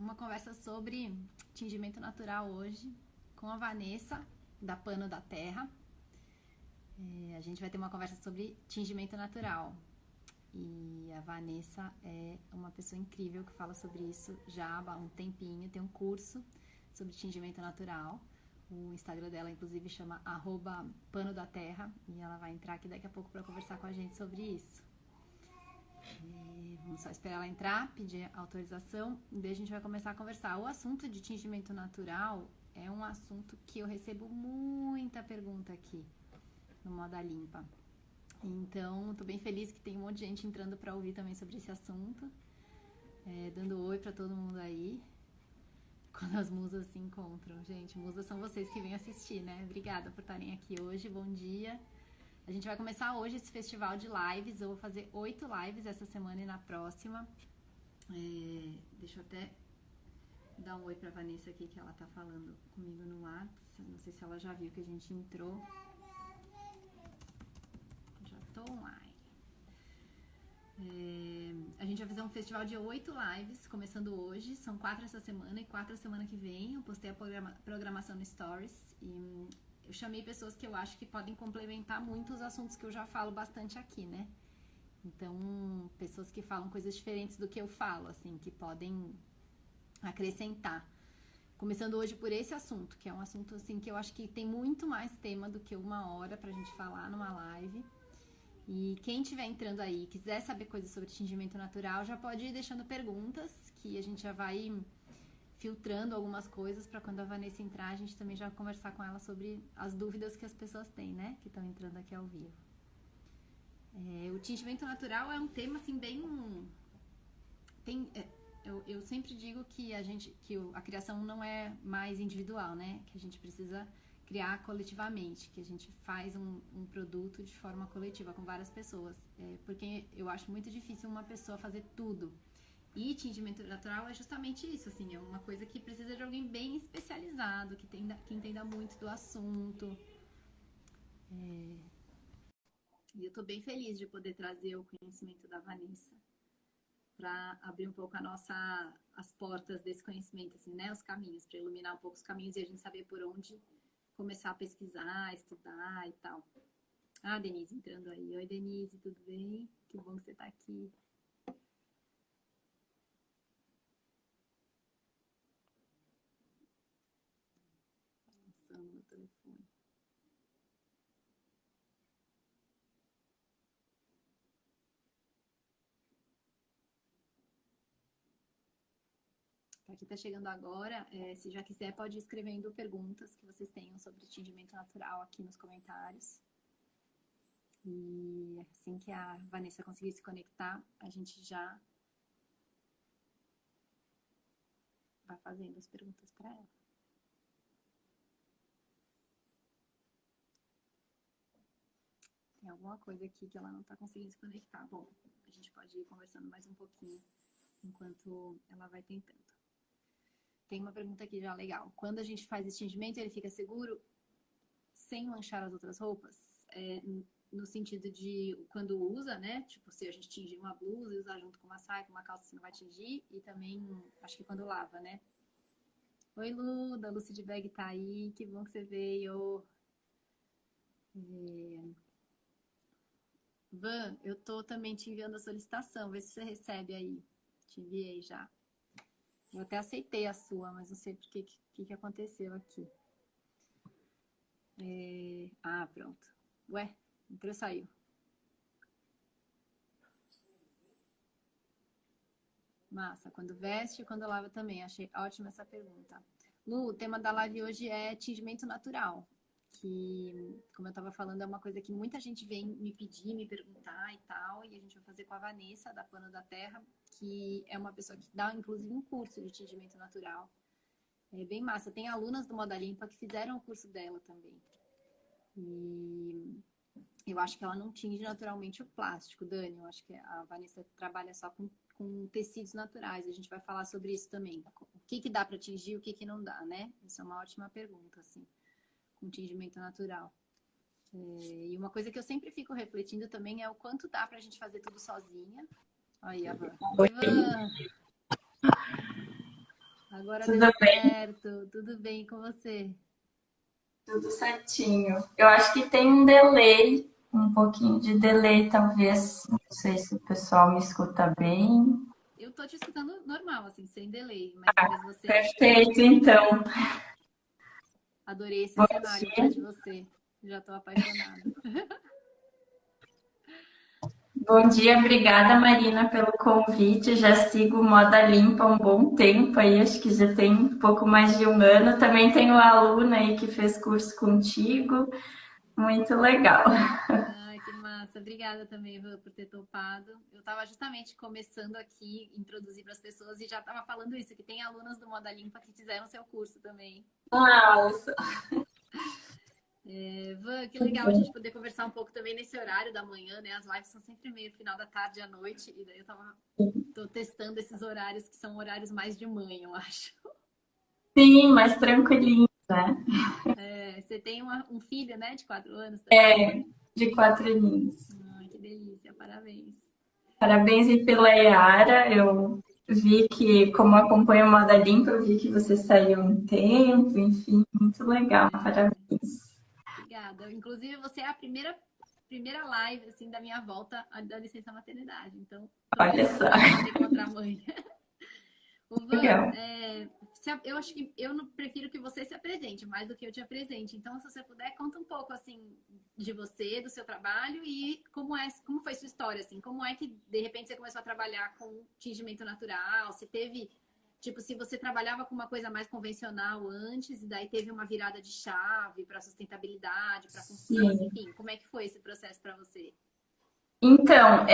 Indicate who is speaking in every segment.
Speaker 1: uma conversa sobre tingimento natural hoje com a Vanessa, da Pano da Terra. A gente vai ter uma conversa sobre tingimento natural. E a Vanessa é uma pessoa incrível que fala sobre isso já há um tempinho. Tem um curso sobre tingimento natural. O Instagram dela, inclusive, chama @panodaterra. E ela vai entrar aqui daqui a pouco para conversar com a gente sobre isso. Vamos só esperar ela entrar, pedir autorização, e daí a gente vai começar a conversar. O assunto de tingimento natural é um assunto que eu recebo muita pergunta aqui no Moda Limpa. Então, tô bem feliz que tem um monte de gente entrando para ouvir também sobre esse assunto. Dando oi para todo mundo aí. Quando as musas se encontram. Gente, musas são vocês que vêm assistir, né? Obrigada por estarem aqui hoje, bom dia. A gente vai começar hoje esse festival de lives. Eu vou fazer 8 lives essa semana e na próxima. Deixa eu até dar um oi pra Vanessa aqui, que ela tá falando comigo no WhatsApp. Não sei se ela já viu que a gente entrou. Já tô online. A gente vai fazer um festival de 8 lives, começando hoje. São 4 essa semana e 4 a semana que vem. Eu postei a programação no Stories e eu chamei pessoas que eu acho que podem complementar muito os assuntos que eu já falo bastante aqui, né? Então, pessoas que falam coisas diferentes do que eu falo, assim, que podem acrescentar. Começando hoje por esse assunto, que é um assunto, assim, que eu acho que tem muito mais tema do que 1 hora pra gente falar numa live. E quem estiver entrando aí, quiser saber coisas sobre tingimento natural, já pode ir deixando perguntas, que a gente já vai filtrando algumas coisas para quando a Vanessa entrar, a gente também já vai conversar com ela sobre as dúvidas que as pessoas têm, né? Que estão entrando aqui ao vivo. O tingimento natural é um tema, assim, bem... Eu sempre digo que a criação não é mais individual, né? Que a gente precisa criar coletivamente, que a gente faz um produto de forma coletiva com várias pessoas. Porque eu acho muito difícil uma pessoa fazer tudo. E tingimento natural é justamente isso, assim, é uma coisa que precisa de alguém bem especializado, que entenda muito do assunto. E eu tô bem feliz de poder trazer o conhecimento da Vanessa para abrir um pouco as portas desse conhecimento, assim, né, os caminhos, para iluminar um pouco os caminhos e a gente saber por onde começar a pesquisar, estudar e tal. Ah, Denise entrando aí. Oi, Denise, tudo bem? Que bom que você tá aqui. Passando no telefone. Para quem está chegando agora, se já quiser, pode ir escrevendo perguntas que vocês tenham sobre tingimento natural aqui nos comentários. E assim que a Vanessa conseguir se conectar, a gente já vai fazendo as perguntas para ela. Tem alguma coisa aqui que ela não está conseguindo se conectar. Bom, a gente pode ir conversando mais um pouquinho enquanto ela vai tentando. Tem uma pergunta aqui já legal. Quando a gente faz esse tingimento, ele fica seguro sem manchar as outras roupas? No sentido de quando usa, né? Tipo, se a gente tingir uma blusa e usar junto com uma saia, com uma calça, você não vai tingir. E também, acho que quando lava, né? Oi, Lu, da Lucy de Bag tá aí. Que bom que você veio. Van, eu tô também te enviando a solicitação. Vê se você recebe aí. Te enviei já. Eu até aceitei a sua, mas não sei por que aconteceu aqui. Pronto. Ué, entrou e saiu. Massa, quando veste e quando lava também. Achei ótima essa pergunta. Lu, o tema da live hoje é tingimento natural. Que, como eu tava falando, é uma coisa que muita gente vem me pedir, me perguntar e tal. E a gente vai fazer com a Vanessa, da Pano da Terra, que é uma pessoa que dá, inclusive, um curso de tingimento natural. É bem massa. Tem alunas do Moda Limpa que fizeram o curso dela também. E eu acho que ela não tinge naturalmente o plástico, Dani. Eu acho que a Vanessa trabalha só com tecidos naturais. A gente vai falar sobre isso também. O que dá para tingir e o que não dá, né? Isso é uma ótima pergunta, assim, com tingimento natural. E uma coisa que eu sempre fico refletindo também é o quanto dá pra gente fazer tudo sozinha. Aí, a Van. Oi, Van! Agora deu
Speaker 2: Tudo bem,
Speaker 1: certo. Tudo bem com você?
Speaker 2: tudo certinho. Eu acho que tem um delay, um pouquinho de delay, talvez. Não sei se o pessoal me escuta bem.
Speaker 1: Eu tô te escutando normal, assim, sem delay, mas talvez você não.
Speaker 2: Perfeito, então.
Speaker 1: Adorei esse
Speaker 2: Bom
Speaker 1: cenário atrás
Speaker 2: dia.
Speaker 1: de você. Já tô apaixonada.
Speaker 2: Bom dia, obrigada, Marina, pelo convite. Já sigo o Moda Limpa há um bom tempo aí, acho que já tem um pouco mais de um ano. Também tenho aluna aí que fez curso contigo. Muito legal.
Speaker 1: Ai, que massa. Obrigada também, Ivan, por ter topado. Eu estava justamente começando aqui, introduzir para as pessoas e já estava falando isso, que tem alunas do Moda Limpa que fizeram seu curso também.
Speaker 2: Nossa,
Speaker 1: Ivan, que legal a gente poder conversar um pouco também nesse horário da manhã, né? As lives são sempre meio final da tarde à noite, e daí tô testando esses horários que são horários mais de mãe, eu acho.
Speaker 2: sim, mais tranquilinho, né?
Speaker 1: É, você tem um filho, né, de 4 anos também?
Speaker 2: De 4 aninhos.
Speaker 1: Ai, que delícia, parabéns.
Speaker 2: Parabéns aí pela Yara. Eu vi que, como acompanho o Moda Limpa, eu vi que você saiu um tempo, enfim, muito legal. Parabéns.
Speaker 1: Obrigada. Inclusive, você é a primeira live assim da minha volta da licença maternidade. Então, tô
Speaker 2: Olha
Speaker 1: feliz
Speaker 2: só,
Speaker 1: também de poder encontrar a mãe. O Van,
Speaker 2: legal.
Speaker 1: eu acho que eu não prefiro que você se apresente mais do que eu te apresente. Então, se você puder, conta um pouco assim de você, do seu trabalho e como foi sua história assim. Como é que de repente você começou a trabalhar com tingimento natural? Se teve tipo, se você trabalhava com uma coisa mais convencional antes e daí teve uma virada de chave para sustentabilidade, para consciência,
Speaker 2: Sim.
Speaker 1: enfim, como é que foi esse processo para você?
Speaker 2: Então,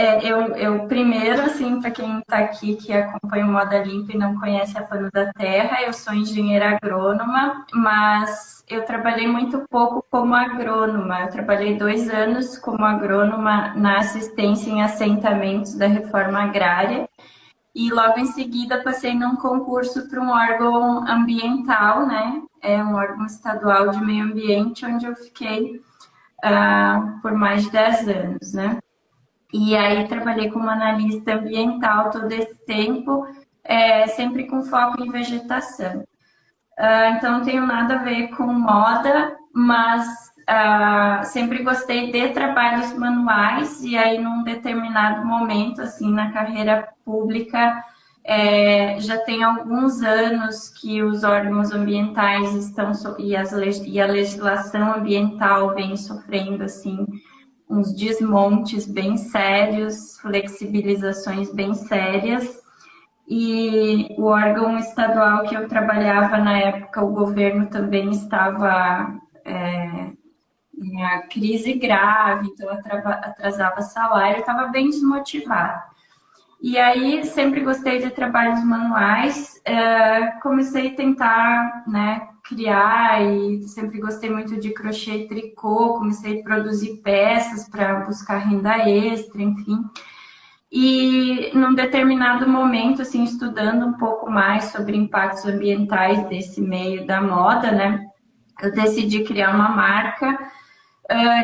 Speaker 2: eu primeiro, assim, para quem está aqui que acompanha o Moda Limpa e não conhece a Pano da Terra, eu sou engenheira agrônoma, mas eu trabalhei muito pouco como agrônoma. Eu trabalhei 2 anos como agrônoma na assistência em assentamentos da reforma agrária e logo em seguida passei num concurso para um órgão ambiental, né? É um órgão estadual de meio ambiente, onde eu fiquei por mais de 10 anos, né? E aí trabalhei como analista ambiental todo esse tempo, sempre com foco em vegetação. Então não tenho nada a ver com moda, mas sempre gostei de trabalhos manuais e aí num determinado momento, assim, na carreira pública, já tem alguns anos que os órgãos ambientais estão e a legislação ambiental vem sofrendo assim uns desmontes bem sérios, flexibilizações bem sérias. E o órgão estadual que eu trabalhava na época, o governo também estava em uma crise grave, então atrasava salário, estava bem desmotivado. E aí sempre gostei de trabalhos manuais, comecei a tentar, né, criar e sempre gostei muito de crochê e tricô, comecei a produzir peças para buscar renda extra, enfim. E num determinado momento, assim, estudando um pouco mais sobre impactos ambientais desse meio da moda, né, eu decidi criar uma marca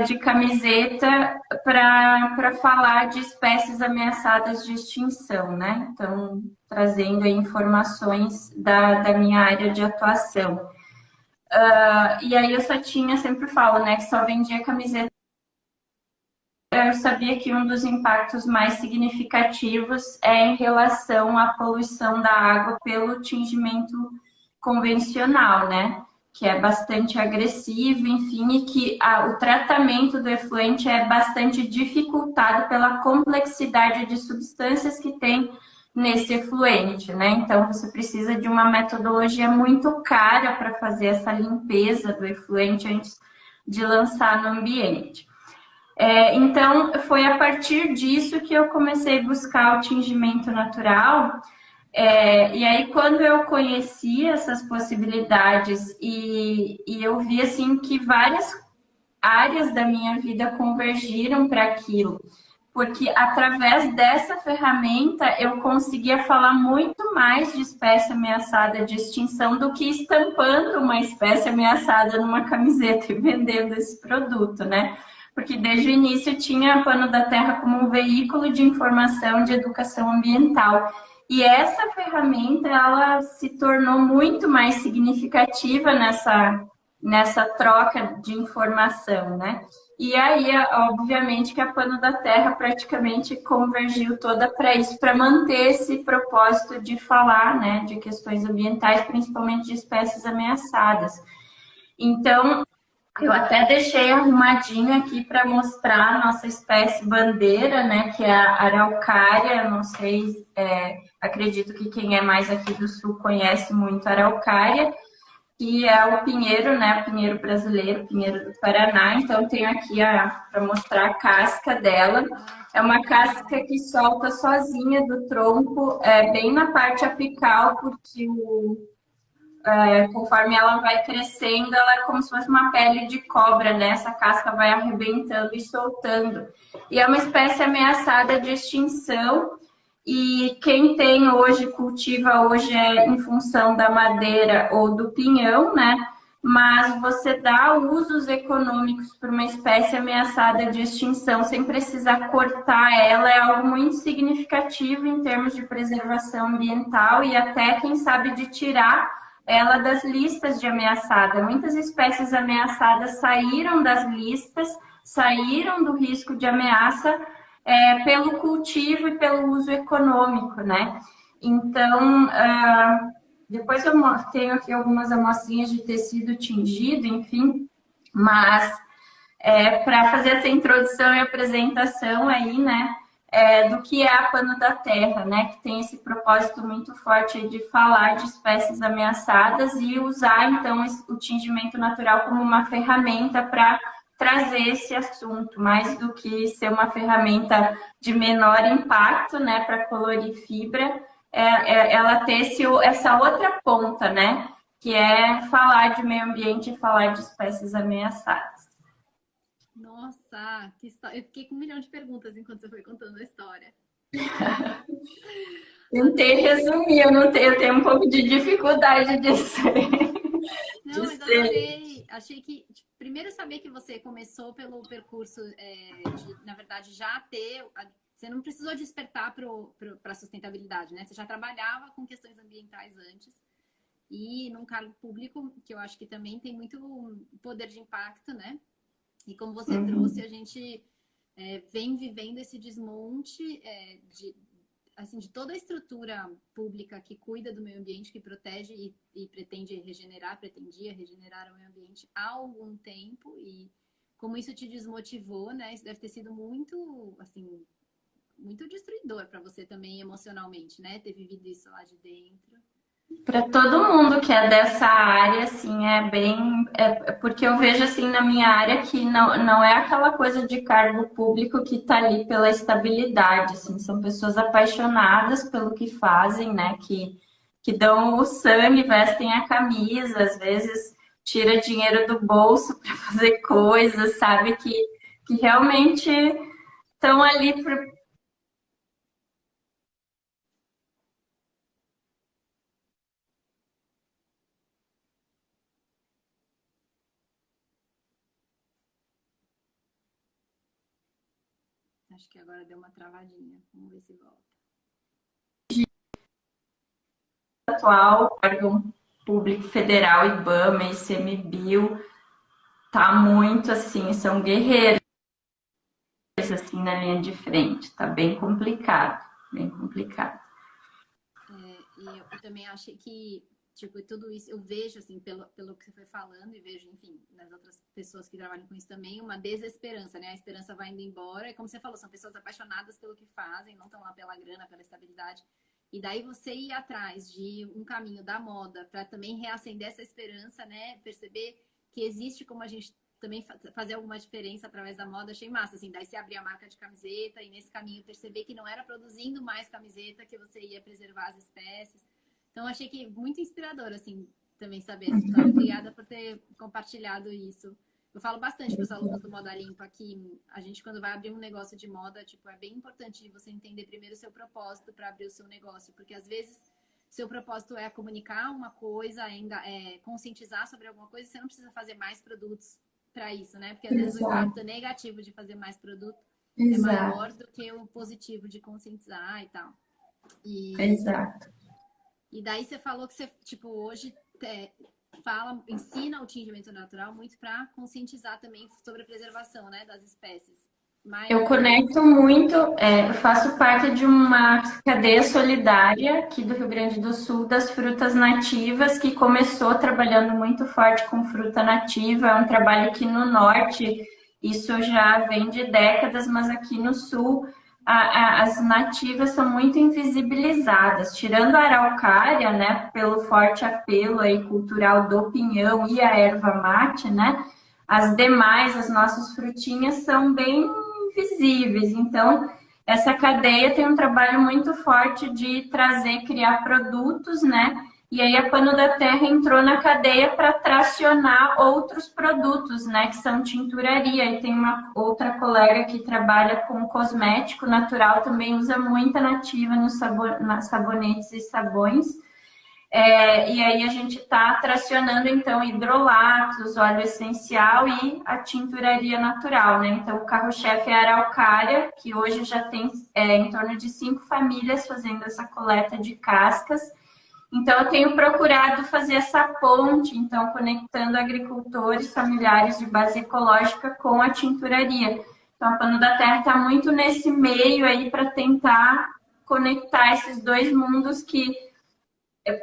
Speaker 2: de camiseta para falar de espécies ameaçadas de extinção, né? Então, trazendo aí informações da minha área de atuação. E aí eu só tinha, sempre falo, né, que só vendia camiseta. Eu sabia que um dos impactos mais significativos é em relação à poluição da água pelo tingimento convencional, né? Que é bastante agressivo, enfim, e que o tratamento do efluente é bastante dificultado pela complexidade de substâncias que tem nesse efluente, né? Então, você precisa de uma metodologia muito cara para fazer essa limpeza do efluente antes de lançar no ambiente. Então, foi a partir disso que eu comecei a buscar o tingimento natural. E aí, quando eu conheci essas possibilidades e eu vi assim que várias áreas da minha vida convergiram para aquilo, porque através dessa ferramenta eu conseguia falar muito mais de espécie ameaçada de extinção do que estampando uma espécie ameaçada numa camiseta e vendendo esse produto, né? Porque desde o início tinha a Pano da Terra como um veículo de informação de educação ambiental. E essa ferramenta, ela se tornou muito mais significativa nessa troca de informação, né? E aí, obviamente, que a Pano da Terra praticamente convergiu toda para isso, para manter esse propósito de falar, né, de questões ambientais, principalmente de espécies ameaçadas. Então, eu até deixei arrumadinho aqui para mostrar a nossa espécie bandeira, né, que é a araucária. Eu não sei, acredito que quem é mais aqui do sul conhece muito a araucária, que é o pinheiro, né, o pinheiro brasileiro, o pinheiro do Paraná. Então, tenho aqui para mostrar a casca dela. É uma casca que solta sozinha do tronco, bem na parte apical, porque conforme ela vai crescendo, ela é como se fosse uma pele de cobra, né? Essa casca vai arrebentando e soltando. E é uma espécie ameaçada de extinção. E quem tem hoje, cultiva hoje em função da madeira ou do pinhão, né? Mas você dá usos econômicos para uma espécie ameaçada de extinção sem precisar cortar ela é algo muito significativo em termos de preservação ambiental e até, quem sabe, de tirar ela das listas de ameaçada. Muitas espécies ameaçadas saíram das listas, saíram do risco de ameaça pelo cultivo e pelo uso econômico, né? Então, depois eu tenho aqui algumas amostrinhas de tecido tingido, enfim, mas para fazer essa introdução e apresentação aí, né, do que é a Pano da Terra, né, que tem esse propósito muito forte de falar de espécies ameaçadas e usar, então, o tingimento natural como uma ferramenta para trazer esse assunto, mais do que ser uma ferramenta de menor impacto, né, para colorir fibra, ela ter essa outra ponta, né, que é falar de meio ambiente e falar de espécies ameaçadas.
Speaker 1: Nossa, que história. Eu fiquei com 1 milhão de perguntas enquanto você foi contando a história.
Speaker 2: Tentei resumir, eu tenho um pouco de dificuldade disso.
Speaker 1: Não, mas adorei. Achei que, tipo, primeiro saber que você começou pelo percurso de, na verdade, já ter. Você não precisou despertar para a sustentabilidade, né? Você já trabalhava com questões ambientais antes. E num cargo público, que eu acho que também tem muito poder de impacto, né? E como você trouxe, a gente vem vivendo esse desmonte de toda a estrutura pública que cuida do meio ambiente, que protege e pretendia regenerar o meio ambiente há algum tempo. E como isso te desmotivou, né? Isso deve ter sido muito, assim, muito destruidor para você também emocionalmente, né? Ter vivido isso lá de dentro.
Speaker 2: Para todo mundo que é dessa área, assim, porque eu vejo assim na minha área que não é aquela coisa de cargo público que está ali pela estabilidade, assim, são pessoas apaixonadas pelo que fazem, né? Que dão o sangue, vestem a camisa, às vezes tira dinheiro do bolso para fazer coisas, sabe? Que realmente estão ali
Speaker 1: Acho que agora deu uma travadinha. Vamos ver se volta.
Speaker 2: atual, órgão público federal, IBAMA, ICMBio, tá muito assim, são guerreiros assim na linha de frente, tá bem complicado, bem complicado.
Speaker 1: E eu também achei que, tipo, tudo isso, eu vejo, assim, pelo que você foi falando, e vejo, enfim, nas outras pessoas que trabalham com isso também, uma desesperança, né? A esperança vai indo embora, e como você falou, são pessoas apaixonadas pelo que fazem, não estão lá pela grana, pela estabilidade. E daí você ir atrás de um caminho da moda para também reacender essa esperança, né? Perceber que existe como a gente também fazer alguma diferença através da moda, achei massa, assim, daí você abrir a marca de camiseta e nesse caminho perceber que não era produzindo mais camiseta que você ia preservar as espécies. Então achei que muito inspirador, assim, também saber essa história. Obrigada por ter compartilhado isso. Eu falo bastante para os alunos do Moda Limpa que a gente, quando vai abrir um negócio de moda, tipo, é bem importante você entender primeiro o seu propósito para abrir o seu negócio, porque às vezes seu propósito é comunicar uma coisa, ainda é conscientizar sobre alguma coisa, você não precisa fazer mais produtos para isso, né? Porque às vezes o impacto negativo de fazer mais produto é maior do que o positivo de conscientizar e tal. E,
Speaker 2: Exato.
Speaker 1: e daí você falou que você, tipo, hoje ensina o tingimento natural muito para conscientizar também sobre a preservação, né, das espécies.
Speaker 2: Eu
Speaker 1: Mas,
Speaker 2: conecto muito, eu faço parte de uma cadeia solidária aqui do Rio Grande do Sul das frutas nativas, que começou trabalhando muito forte com fruta nativa. É um trabalho que no norte isso já vem de décadas, mas aqui no sul as nativas são muito invisibilizadas, tirando a araucária, né, pelo forte apelo aí cultural do pinhão e a erva mate, né? As demais, as nossas frutinhas são bem invisíveis. Então, essa cadeia tem um trabalho muito forte de trazer, criar produtos, né? E aí a Pano da Terra entrou na cadeia para tracionar outros produtos, né? Que são tinturaria. E tem uma outra colega que trabalha com cosmético natural, também usa muita nativa nos sabonetes e sabões. E aí a gente está tracionando, então, hidrolatos, óleo essencial e a tinturaria natural, né? Então, o carro-chefe é a araucária, que hoje já tem em torno de 5 famílias fazendo essa coleta de cascas. Então, eu tenho procurado fazer essa ponte, então, conectando agricultores familiares de base ecológica com a tinturaria. Então, a Pano da Terra está muito nesse meio aí para tentar conectar esses dois mundos que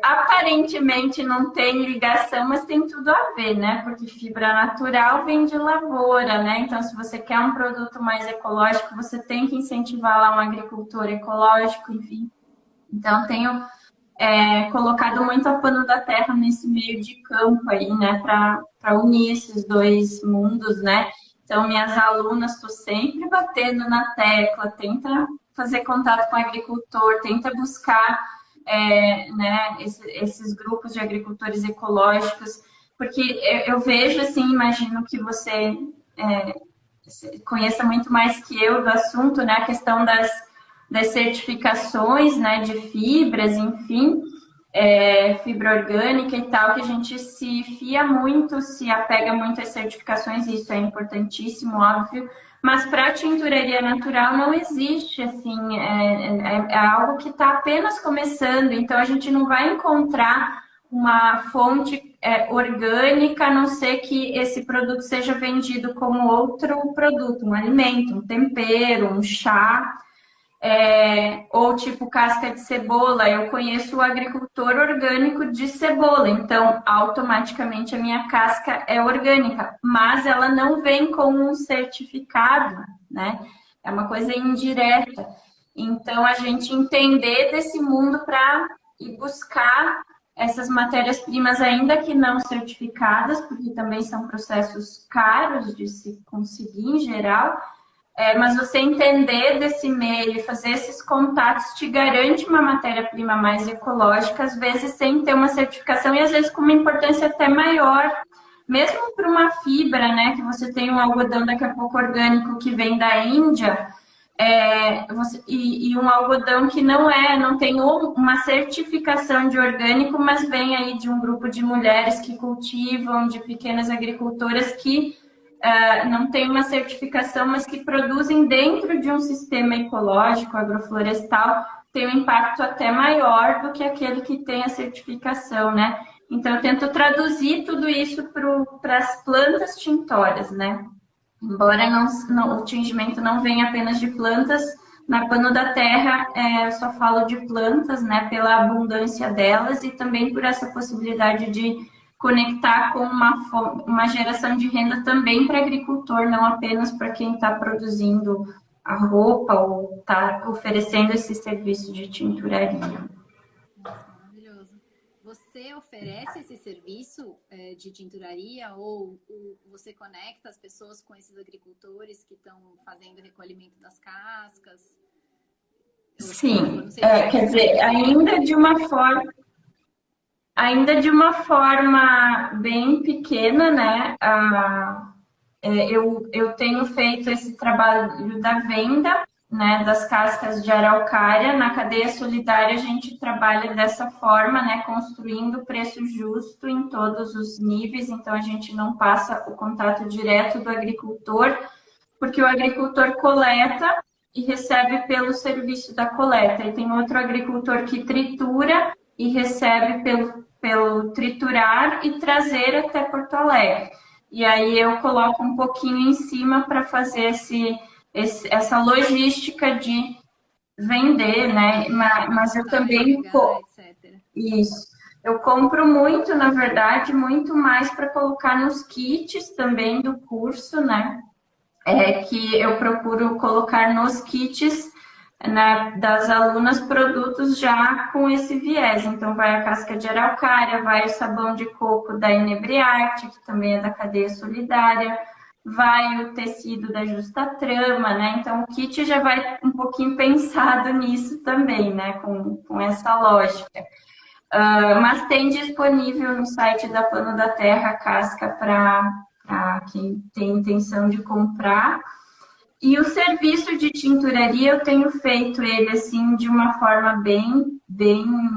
Speaker 2: aparentemente não tem ligação, mas tem tudo a ver, né? Porque fibra natural vem de lavoura, né? Então, se você quer um produto mais ecológico, você tem que incentivar lá um agricultor ecológico, enfim. Então, tenho colocado muito a Pano da Terra nesse meio de campo aí, né? Para unir esses dois mundos, né? Então, minhas alunas, estou sempre batendo na tecla, tenta fazer contato com o agricultor, tenta buscar né, esses grupos de agricultores ecológicos, porque eu vejo, assim, imagino que você conheça muito mais que eu do assunto, né, a questão das certificações, né, de fibras, enfim, fibra orgânica e tal, que a gente se fia muito, se apega muito às certificações, e isso é importantíssimo, óbvio, mas para a tinturaria natural não existe, assim, é algo que está apenas começando, então a gente não vai encontrar uma fonte orgânica, a não ser que esse produto seja vendido como outro produto, um alimento, um tempero, um chá, ou tipo casca de cebola. Eu conheço o agricultor orgânico de cebola, então automaticamente a minha casca é orgânica, mas ela não vem com um certificado, né? É uma coisa indireta. Então a gente entender desse mundo para ir buscar essas matérias-primas, ainda que não certificadas, porque também são processos caros de se conseguir em geral. Mas você entender desse meio e fazer esses contatos te garante uma matéria-prima mais ecológica, às vezes sem ter uma certificação e às vezes com uma importância até maior, mesmo para uma fibra, né? Que você tem um algodão daqui a pouco orgânico que vem da Índia, e um algodão que não tem uma certificação de orgânico, mas vem aí de um grupo de mulheres que cultivam, de pequenas agricultoras que não tem uma certificação, mas que produzem dentro de um sistema ecológico, agroflorestal, tem um impacto até maior do que aquele que tem a certificação, né? Então, eu tento traduzir tudo isso para as plantas tintórias, né? Embora o tingimento não venha apenas de plantas, na Pano da Terra eu só falo de plantas, né? Pela abundância delas e também por essa possibilidade de conectar com uma geração de renda também para agricultor, não apenas para quem está produzindo a roupa ou está oferecendo esse serviço de tinturaria.
Speaker 1: nossa, maravilhoso. Você oferece esse serviço de tinturaria ou você conecta as pessoas com esses agricultores que estão fazendo recolhimento das cascas?
Speaker 2: Sim, quer dizer, ainda de uma forma bem pequena, né? Eu tenho feito esse trabalho da venda, né, das cascas de araucária. Na cadeia solidária a gente trabalha dessa forma, né, construindo preço justo em todos os níveis. Então a gente não passa o contato direto do agricultor, porque o agricultor coleta e recebe pelo serviço da coleta. E tem outro agricultor que tritura e recebe pelo triturar e trazer até Porto Alegre. E aí eu coloco um pouquinho em cima para fazer essa logística de vender, né? Mas eu também
Speaker 1: carregar, etc.
Speaker 2: isso. Eu compro muito, na verdade, muito mais para colocar nos kits também do curso, né? Que eu procuro colocar nos kits, né, das alunas produtos já com esse viés. Então, vai a casca de araucária, vai o sabão de coco da Inebriarte, que também é da cadeia solidária, vai o tecido da Justa Trama, né? Então, o kit já vai um pouquinho pensado nisso também, né? Com essa lógica. Mas tem disponível no site da Pano da Terra a casca para quem tem intenção de comprar. E o serviço de tinturaria eu tenho feito ele assim de uma forma bem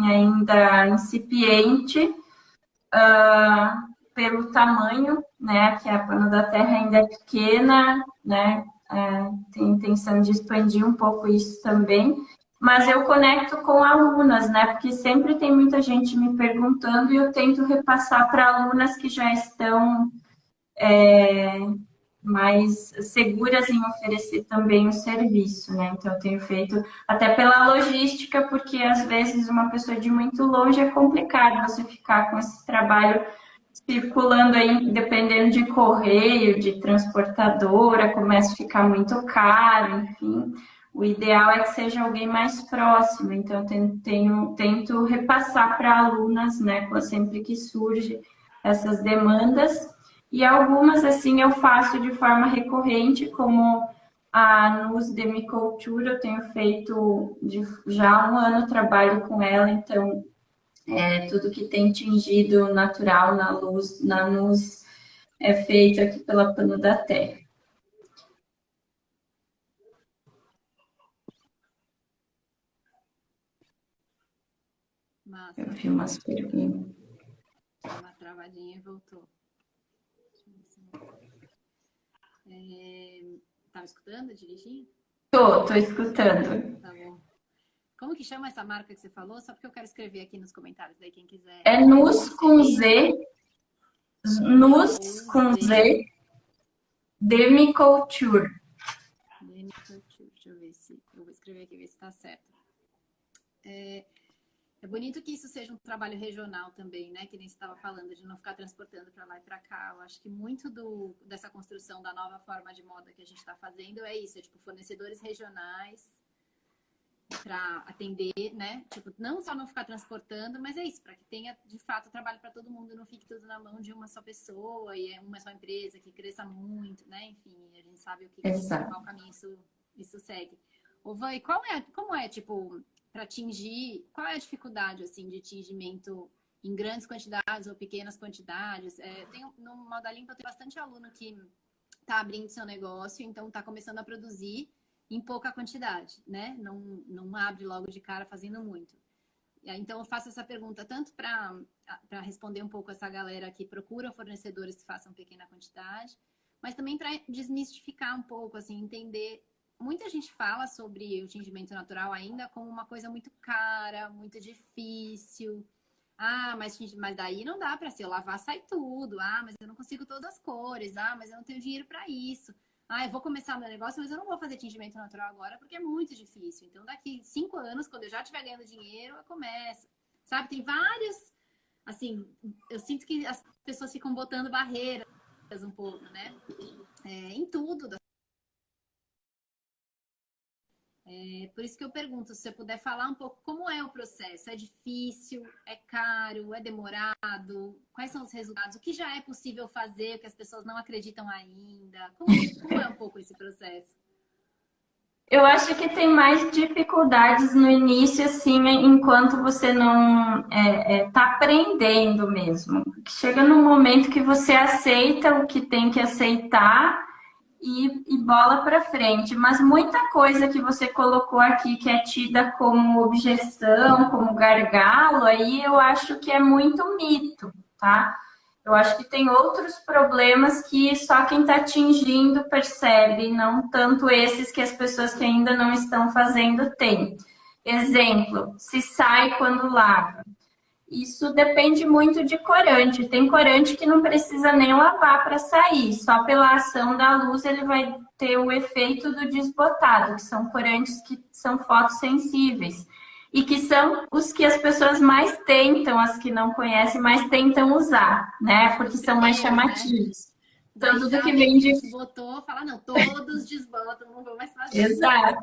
Speaker 2: ainda incipiente, pelo tamanho, né? Que a Pano da Terra ainda é pequena, né? Tem intenção de expandir um pouco isso também. Mas eu conecto com alunas, né? Porque sempre tem muita gente me perguntando e eu tento repassar para alunas que já estão mais seguras em oferecer também o serviço, né? Então, eu tenho feito até pela logística, porque às vezes uma pessoa de muito longe é complicado você ficar com esse trabalho circulando aí, dependendo de correio, de transportadora, começa a ficar muito caro, enfim. O ideal é que seja alguém mais próximo, então eu tento repassar para alunas, né, sempre que surge essas demandas. E algumas, assim, eu faço de forma recorrente, como a Nus Demicultura, eu tenho feito já há um ano trabalho com ela, então tudo que tem tingido natural na Nus é feito aqui pela Pano da Terra.
Speaker 1: Massa.
Speaker 2: Eu vi umas perguntas.
Speaker 1: Uma travadinha e voltou. Tá me escutando direitinho?
Speaker 2: Tô escutando.
Speaker 1: Tá bom. Como que chama essa marca que você falou? Só porque eu quero escrever aqui nos comentários, daí quem quiser.
Speaker 2: É Nus com Z. Nus com Z. Demiculture.
Speaker 1: Deixa eu ver se... Eu vou escrever aqui, ver se tá certo. É bonito que isso seja um trabalho regional também, né? Que nem você estava falando, de não ficar transportando para lá e para cá. Eu acho que muito dessa construção da nova forma de moda que a gente está fazendo é isso, tipo fornecedores regionais para atender, né? Tipo, não só não ficar transportando, mas é isso, para que tenha de fato trabalho para todo mundo, não fique tudo na mão de uma só pessoa e uma só empresa que cresça muito, né? Enfim, a gente sabe qual caminho isso segue. Ô, Vai, como é, tipo, para atingir, qual é a dificuldade, assim, de atingimento em grandes quantidades ou pequenas quantidades? No Moda Limpa eu tenho bastante aluno que está abrindo seu negócio, então está começando a produzir em pouca quantidade, né? Não abre logo de cara fazendo muito. Então eu faço essa pergunta tanto para responder um pouco essa galera que procura fornecedores que façam pequena quantidade, mas também para desmistificar um pouco, assim, entender. Muita gente fala sobre o tingimento natural ainda como uma coisa muito cara, muito difícil. Mas daí não dá para se eu lavar, sai tudo. Mas eu não consigo todas as cores. Mas eu não tenho dinheiro para isso. Eu vou começar meu negócio, mas eu não vou fazer tingimento natural agora porque é muito difícil. Então, daqui 5 anos, quando eu já estiver ganhando dinheiro, eu começo. Sabe, tem vários... Assim, eu sinto que as pessoas ficam botando barreiras um pouco, né? Em tudo da... Por isso que eu pergunto, se você puder falar um pouco como é o processo. É difícil? É caro? É demorado? Quais são os resultados? O que já é possível fazer, o que as pessoas não acreditam ainda? Como é um pouco esse processo?
Speaker 2: Eu acho que tem mais dificuldades no início, assim, enquanto você não tá aprendendo mesmo. Chega num momento que você aceita o que tem que aceitar e bola para frente. Mas muita coisa que você colocou aqui que é tida como objeção, como gargalo, aí eu acho que é muito mito, tá? Eu acho que tem outros problemas que só quem está atingindo percebe, não tanto esses que as pessoas que ainda não estão fazendo têm. Exemplo, se sai quando lava. Isso depende muito de corante. Tem corante que não precisa nem lavar para sair, só pela ação da luz ele vai ter o efeito do desbotado, que são corantes que são fotossensíveis e que são os que as pessoas mais tentam, as que não conhecem, mais tentam usar, né? Porque são mais chamativos.
Speaker 1: Então, tudo que vem de desbotou, fala, não, todos desbotam, não vou mais fazer.
Speaker 2: Exato.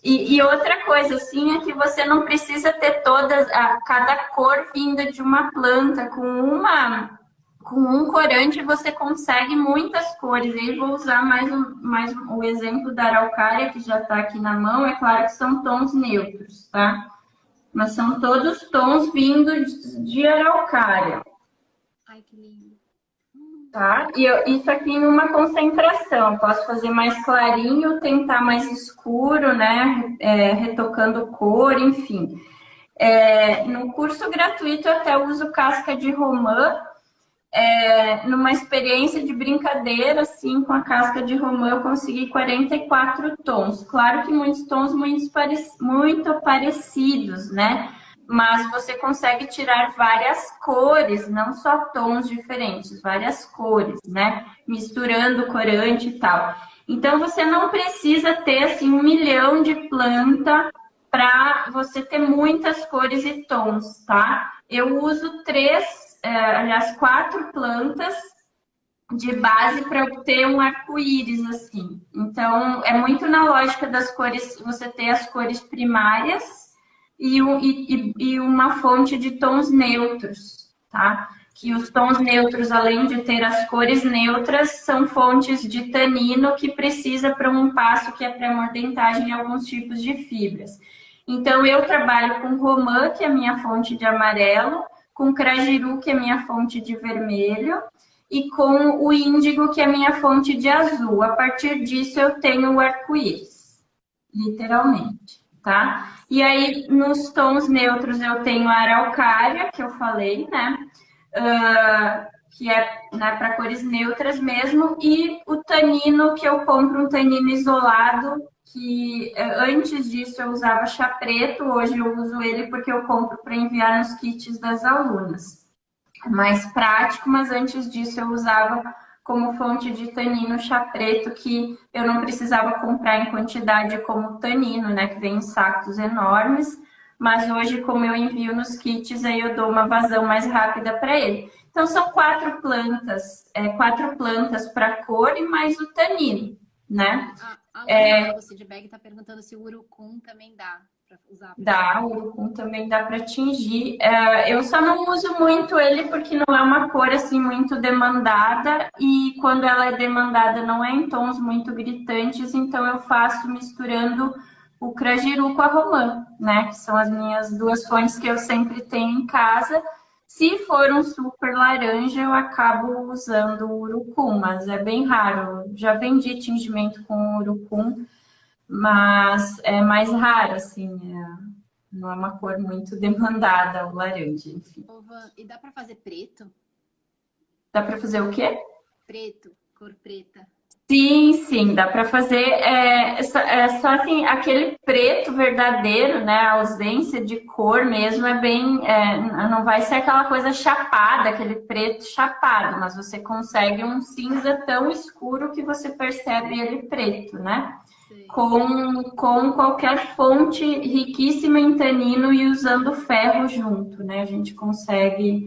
Speaker 2: E outra coisa, assim, é que você não precisa ter cada cor vinda de uma planta. Com um corante você consegue muitas cores. Aí vou usar mais o exemplo da araucária, que já está aqui na mão. É claro que são tons neutros, tá? Mas são todos tons vindos de araucária.
Speaker 1: Ai, que lindo.
Speaker 2: Tá? E isso aqui em uma concentração. Posso fazer mais clarinho, tentar mais escuro, né? Retocando cor, enfim. No curso gratuito eu até uso casca de romã. Numa experiência de brincadeira, assim, com a casca de romã, eu consegui 44 tons. Claro que muitos tons muito parecidos, né? Mas você consegue tirar várias cores, não só tons diferentes, várias cores, né? Misturando corante e tal. Então, você não precisa ter, assim, 1 milhão de planta para você ter muitas cores e tons, tá? Eu uso 4 plantas de base para obter um arco-íris, assim. Então, é muito na lógica das cores, você ter as cores primárias e uma fonte de tons neutros, tá? Que os tons neutros, além de ter as cores neutras, são fontes de tanino que precisa para um passo que é pré-mordentagem em alguns tipos de fibras. Então, eu trabalho com romã, que é a minha fonte de amarelo, com crajiru, que é a minha fonte de vermelho, e com o índigo, que é a minha fonte de azul. A partir disso, eu tenho o arco-íris, literalmente, tá? E aí, nos tons neutros, eu tenho a araucária, que eu falei, né? Que é, né, para cores neutras mesmo, e o tanino, que eu compro um tanino isolado, que antes disso eu usava chá preto, hoje eu uso ele porque eu compro para enviar nos kits das alunas. É mais prático, mas antes disso eu usava como fonte de tanino chá preto, que eu não precisava comprar em quantidade como tanino, né, que vem em sacos enormes, mas hoje, como eu envio nos kits, aí eu dou uma vazão mais rápida para ele. Então, são 4 plantas para cor e mais o tanino, né?
Speaker 1: O Seedbag está perguntando se o urucum também dá para usar.
Speaker 2: Dá, o urucum também dá para tingir. Eu só não uso muito ele porque não é uma cor assim muito demandada, e quando ela é demandada não é em tons muito gritantes, então eu faço misturando o crajiru com a romã, né? Que são as minhas 2 fontes que eu sempre tenho em casa. Se for um super laranja, eu acabo usando o urucum, mas é bem raro. Já vendi tingimento com urucum, mas é mais raro, assim. Não é uma cor muito demandada, o laranja, enfim.
Speaker 1: E dá para fazer preto?
Speaker 2: Dá para fazer o quê?
Speaker 1: Preto, cor preta.
Speaker 2: Sim, dá para fazer. Só assim, aquele preto verdadeiro, né? A ausência de cor mesmo é bem. Não vai ser aquela coisa chapada, aquele preto chapado, mas você consegue um cinza tão escuro que você percebe ele preto, né? Sim. Com qualquer fonte riquíssima em tanino e usando ferro junto, né? A gente consegue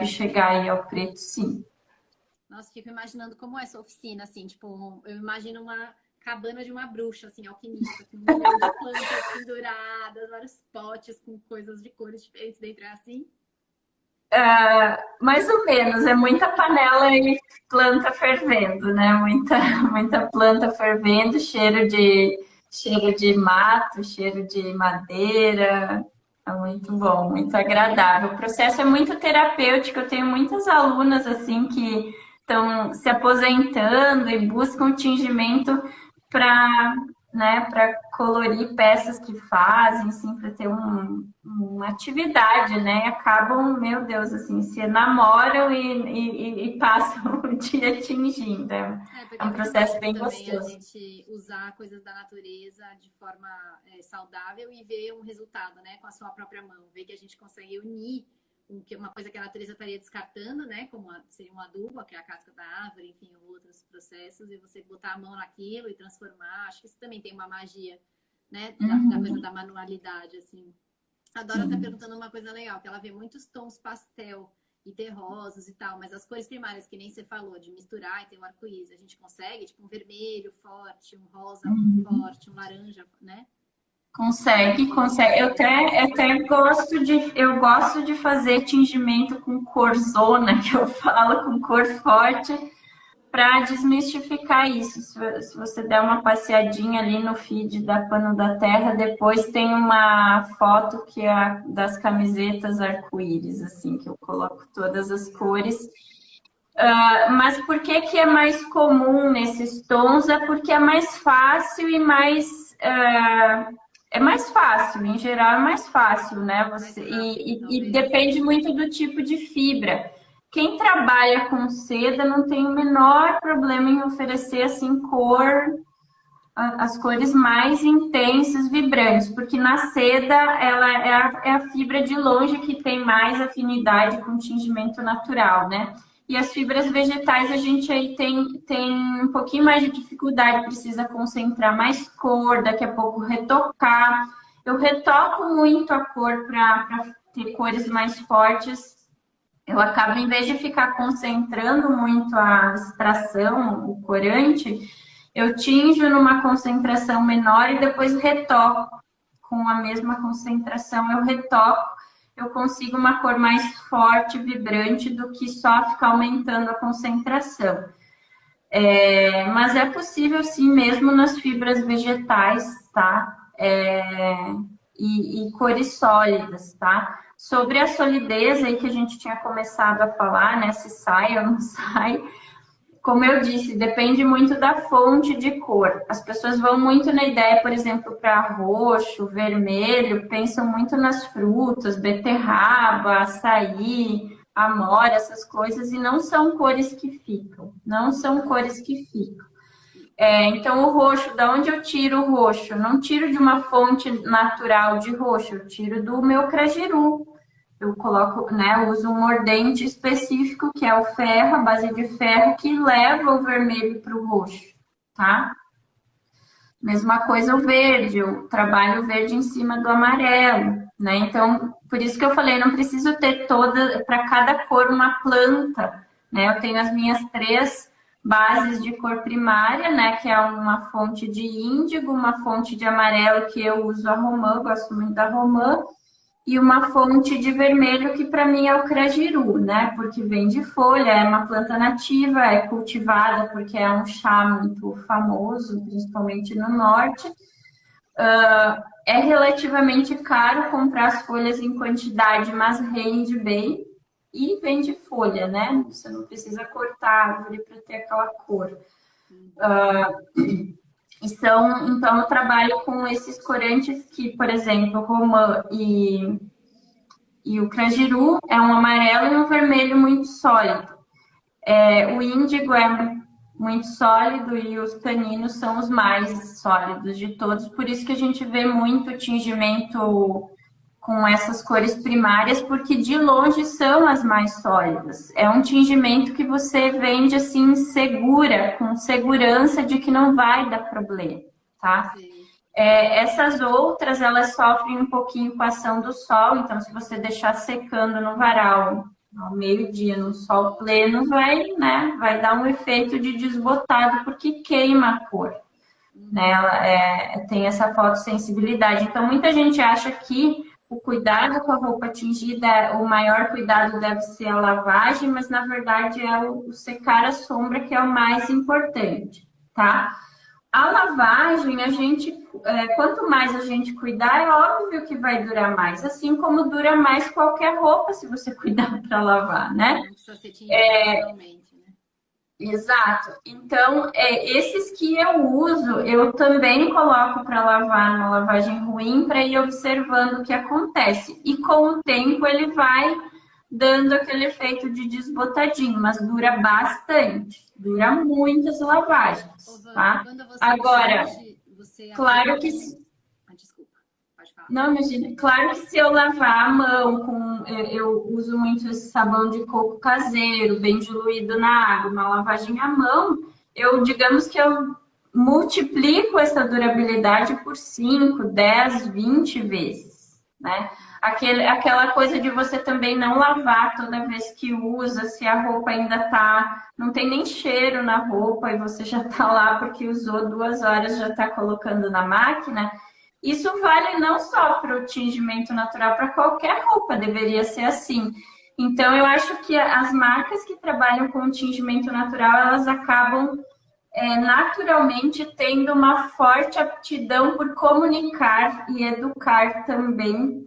Speaker 2: chegar aí ao preto, sim.
Speaker 1: Nossa, fico imaginando como é essa oficina, assim, tipo, eu imagino uma cabana de uma bruxa, assim, alquimista, com um milhão de plantas penduradas, vários potes com coisas de cores diferentes dentro, é assim?
Speaker 2: Mais ou menos, é muita panela e planta fervendo, né? Muita planta fervendo, cheiro de mato, cheiro de madeira. É muito bom, muito agradável. O processo é muito terapêutico. Eu tenho muitas alunas assim que estão se aposentando e buscam tingimento para né, para colorir peças que fazem, assim, para ter uma atividade, né? Acabam, meu Deus, assim, se namoram e passam o dia tingindo.
Speaker 1: Porque
Speaker 2: É
Speaker 1: é
Speaker 2: um
Speaker 1: muito
Speaker 2: processo
Speaker 1: mágico
Speaker 2: bem
Speaker 1: também a
Speaker 2: gostoso.
Speaker 1: gente usar coisas da natureza de forma saudável e ver um resultado, né, com a sua própria mão. Ver que a gente consegue unir uma coisa que a natureza estaria descartando, né, como seria um adubo, que é a casca da árvore, enfim, outros processos, e você botar a mão naquilo e transformar. Acho que isso também tem uma magia, né, da coisa
Speaker 2: Uhum,
Speaker 1: da manualidade, assim. A Dora tá
Speaker 2: sim.
Speaker 1: perguntando uma coisa legal, que ela vê muitos tons pastel e terrosos e tal, mas as cores primárias, que nem você falou, de misturar e ter um arco-íris, a gente consegue, tipo, um vermelho forte, um rosa
Speaker 2: Uhum.
Speaker 1: forte, um laranja, né?
Speaker 2: Consegue,
Speaker 1: Consegue
Speaker 2: consegue.
Speaker 1: fazer essa
Speaker 2: Eu até eu gosto de fazer tingimento com cor zona, que eu falo, com cor forte, para desmistificar isso. Se você der uma passeadinha ali no feed da Pano da Terra, depois tem uma foto que é das camisetas arco-íris, assim, que eu coloco todas as
Speaker 1: legal.
Speaker 2: cores. Mas por que que é mais comum nesses tons? É porque é mais fácil e mais é mais fácil, em geral é mais fácil, né?
Speaker 1: Mais
Speaker 2: Você,
Speaker 1: rápido,
Speaker 2: e
Speaker 1: talvez.
Speaker 2: depende muito do tipo de fibra. Quem trabalha com seda não tem o menor problema em oferecer assim cor, as cores mais intensas, vibrantes, porque na seda ela é a fibra de longe que tem mais afinidade com o tingimento natural, né? E as fibras vegetais a gente aí tem um pouquinho mais de dificuldade, precisa concentrar mais cor, daqui a pouco retocar. Eu retoco muito a cor para ter cores mais fortes. Eu acabo, em vez de ficar concentrando muito a extração, o corante, eu tinjo numa concentração menor e depois retoco com a mesma concentração. Eu retoco, eu consigo uma cor mais forte, vibrante, do que só ficar aumentando a concentração. Mas é possível sim, mesmo nas fibras vegetais, tá? E cores sólidas, tá? Sobre a solidez aí que a gente tinha começado a falar, né? Se sai ou não sai, como eu disse, depende muito da fonte de cor. As pessoas vão muito na ideia, por exemplo, para roxo, vermelho, pensam muito nas frutas, beterraba, açaí, amora, essas coisas, e não são cores que ficam. Não são cores que ficam. Então, o roxo, da onde eu tiro o roxo? Eu não tiro de uma fonte natural de roxo, eu tiro do meu crajiru. Eu coloco, né, eu uso um mordente específico, que é o ferro, a base de ferro, que leva o vermelho para o roxo, tá? Mesma coisa o verde, eu trabalho o verde em cima do amarelo, né? Então, por isso que eu falei, não preciso ter toda, para cada cor, uma planta, né? Eu tenho as minhas três bases de cor primária, né? Que é uma fonte de índigo, uma fonte de amarelo, que eu uso a romã, gosto muito da romã, e uma fonte de vermelho que para mim é o crajiru, né? Porque vem de folha, é uma planta nativa, é cultivada porque é um chá muito famoso, principalmente no norte. É relativamente caro comprar as folhas em quantidade, mas rende bem e vem de folha, né? Você não precisa cortar a árvore para ter aquela cor. Então, eu trabalho com esses corantes que, por exemplo, romã e o crajiru é um amarelo e um vermelho muito sólido. O índigo é muito sólido e os taninos são os mais sólidos de todos. Por isso que a gente vê muito tingimento com essas cores primárias, porque de longe são as mais sólidas. É um tingimento que você vende assim segura, com segurança de que não vai dar problema, tá?
Speaker 1: Sim.
Speaker 2: Essas outras, elas sofrem um pouquinho com a ação do sol, então se você deixar secando no varal ao meio-dia, no sol pleno, vai, né, vai dar um efeito de desbotado, porque queima a cor, né, ela tem essa fotossensibilidade. Então, muita gente acha que o cuidado com a roupa tingida, o maior cuidado deve ser a lavagem, mas na verdade é o secar a sombra que é o mais importante, tá? A lavagem, quanto mais a gente cuidar, é óbvio que vai durar mais. Assim como dura mais qualquer roupa se você cuidar para lavar, né?
Speaker 1: Não precisa ser tingida semanalmente, né?
Speaker 2: Exato. Então, esses que eu uso, eu também coloco para lavar numa lavagem ruim para ir observando o que acontece. E com o tempo ele vai dando aquele efeito de desbotadinho, mas dura bastante, dura muitas lavagens, tá?
Speaker 1: Quando você
Speaker 2: Agora,
Speaker 1: tinge, você
Speaker 2: claro que
Speaker 1: desculpa, pode falar.
Speaker 2: não, imagina. Claro que se eu lavar a mão com. Eu uso muito esse sabão de coco caseiro, bem diluído na água, uma lavagem à mão, digamos que eu multiplico essa durabilidade por 5, 10, 20 vezes, né? Aquela coisa de você também não lavar toda vez que usa, se a roupa ainda tá. Não tem nem cheiro na roupa e você já tá lá porque usou 2 horas, já tá colocando na máquina. Isso vale não só para o tingimento natural, para qualquer roupa deveria ser assim. Então, eu acho que as marcas que trabalham com tingimento natural, elas acabam naturalmente tendo uma forte aptidão por comunicar e educar também,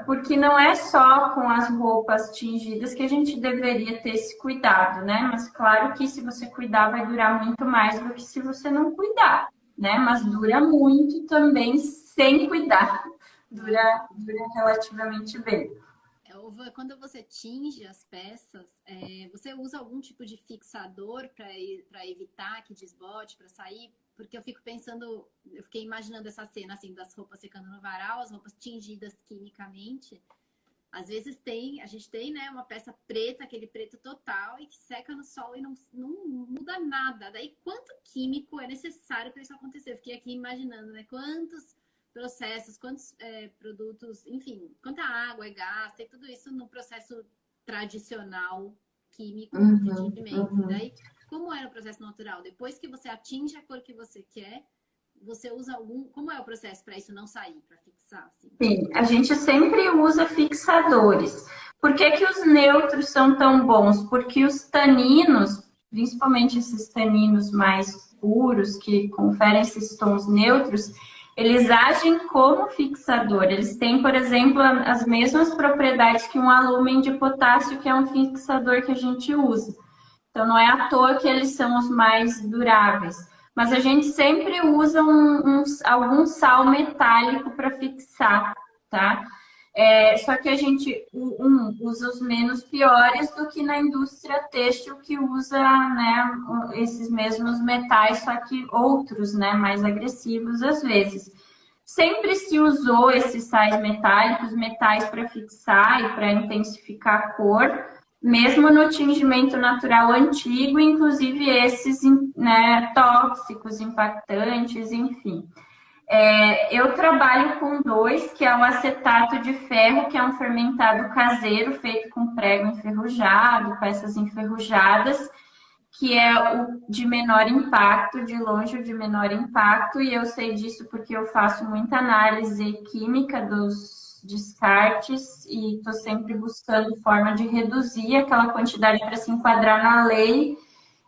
Speaker 2: porque não é só com as roupas tingidas que a gente deveria ter esse cuidado, né? Mas claro que se você cuidar, vai durar muito mais do que se você não cuidar, né? Mas dura muito também sem cuidar. Dura relativamente bem.
Speaker 1: Quando você tinge as peças, você usa algum tipo de fixador para evitar que desbote, para sair? Porque eu fiquei imaginando essa cena assim das roupas secando no varal, as roupas tingidas quimicamente. Às vezes a gente tem, né, uma peça preta, aquele preto total, e que seca no sol e não muda nada. Daí, quanto químico é necessário para isso acontecer? Eu fiquei aqui imaginando, né, quantos processos, quantos produtos, enfim, quanta água é gasta e tudo isso no processo tradicional químico de tingimento. Daí, como era o processo natural? Depois que você atinge a cor que você quer, você usa como é o processo para isso não sair, para fixar? Assim?
Speaker 2: Sim, a gente sempre usa fixadores. Por que que os neutros são tão bons? Porque os taninos, principalmente esses taninos mais puros, que conferem esses tons neutros, eles agem como fixador. Eles têm, por exemplo, as mesmas propriedades que um alúmen de potássio, que é um fixador que a gente usa. Então, não é à toa que eles são os mais duráveis. Mas a gente sempre usa algum sal metálico para fixar, tá? Só que a gente usa os menos piores do que na indústria têxtil, que usa, né, esses mesmos metais, só que outros, né, mais agressivos às vezes. Sempre se usou esses sais metálicos, metais para fixar e para intensificar a cor, mesmo no tingimento natural antigo, inclusive esses, né, tóxicos, impactantes, enfim. Eu trabalho com 2, que é o acetato de ferro, que é um fermentado caseiro feito com prego enferrujado, peças enferrujadas, que é o de menor impacto, de longe o de menor impacto, e eu sei disso porque eu faço muita análise química dos descartes e estou sempre buscando forma de reduzir aquela quantidade para se enquadrar na lei.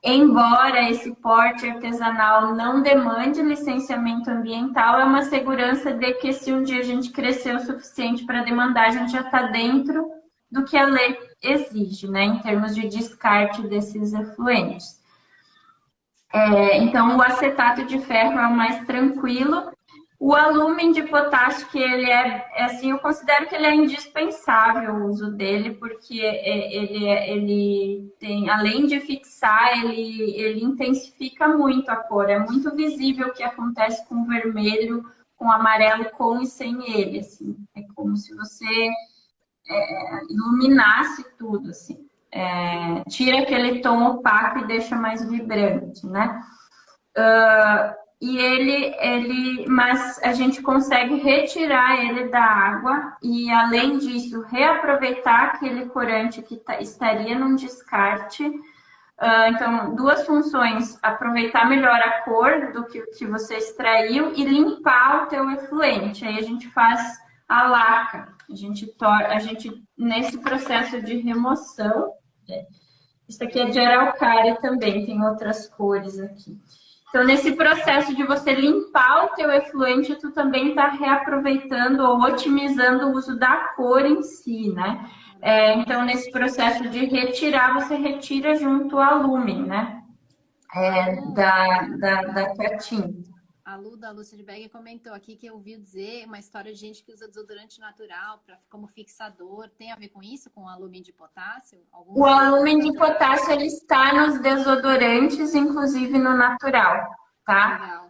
Speaker 2: Embora esse porte artesanal não demande licenciamento ambiental, é uma segurança de que se um dia a gente crescer o suficiente para demandar, a gente já está dentro do que a lei exige, né, em termos de descarte desses efluentes. Então, o acetato de ferro é o mais tranquilo. O alúmen de potássio, que ele assim, eu considero que ele é indispensável o uso dele, porque ele tem, além de fixar, ele intensifica muito a cor. É muito visível o que acontece com o vermelho, com o amarelo, com e sem ele, assim. É como se você iluminasse tudo, assim. Tira aquele tom opaco e deixa mais vibrante, né? Mas a gente consegue retirar ele da água e, além disso, reaproveitar aquele corante que estaria num descarte. Então, 2 funções: aproveitar melhor a cor do que você extraiu e limpar o teu efluente. Aí a gente faz a laca. A gente nesse processo de remoção, isso aqui é de araucária também, tem outras cores aqui. Então, nesse processo de você limpar o teu efluente, tu também está reaproveitando ou otimizando o uso da cor em si, né? Então, nesse processo de retirar, você retira junto ao lumen, né? Da tua tinta.
Speaker 1: A Lu da Lucid Bag comentou aqui que ouviu dizer uma história de gente que usa desodorante natural como fixador. Tem a ver com isso, com alumínio de potássio?
Speaker 2: O alumínio de potássio ele está nos desodorantes, inclusive no natural, tá?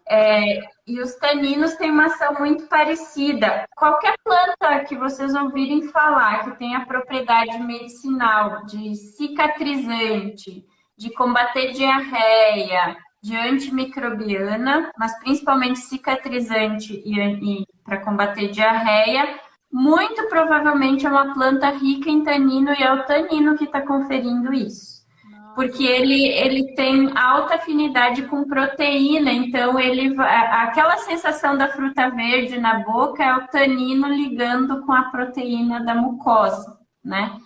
Speaker 2: E os taninos têm uma ação muito parecida. Qualquer planta que vocês ouvirem falar que tenha propriedade medicinal, de cicatrizante, de combater diarreia, de antimicrobiana, mas principalmente cicatrizante e para combater diarreia, muito provavelmente é uma planta rica em tanino e é o tanino que está conferindo isso. Porque ele tem alta afinidade com proteína, então aquela sensação da fruta verde na boca é o tanino ligando com a proteína da mucosa, né?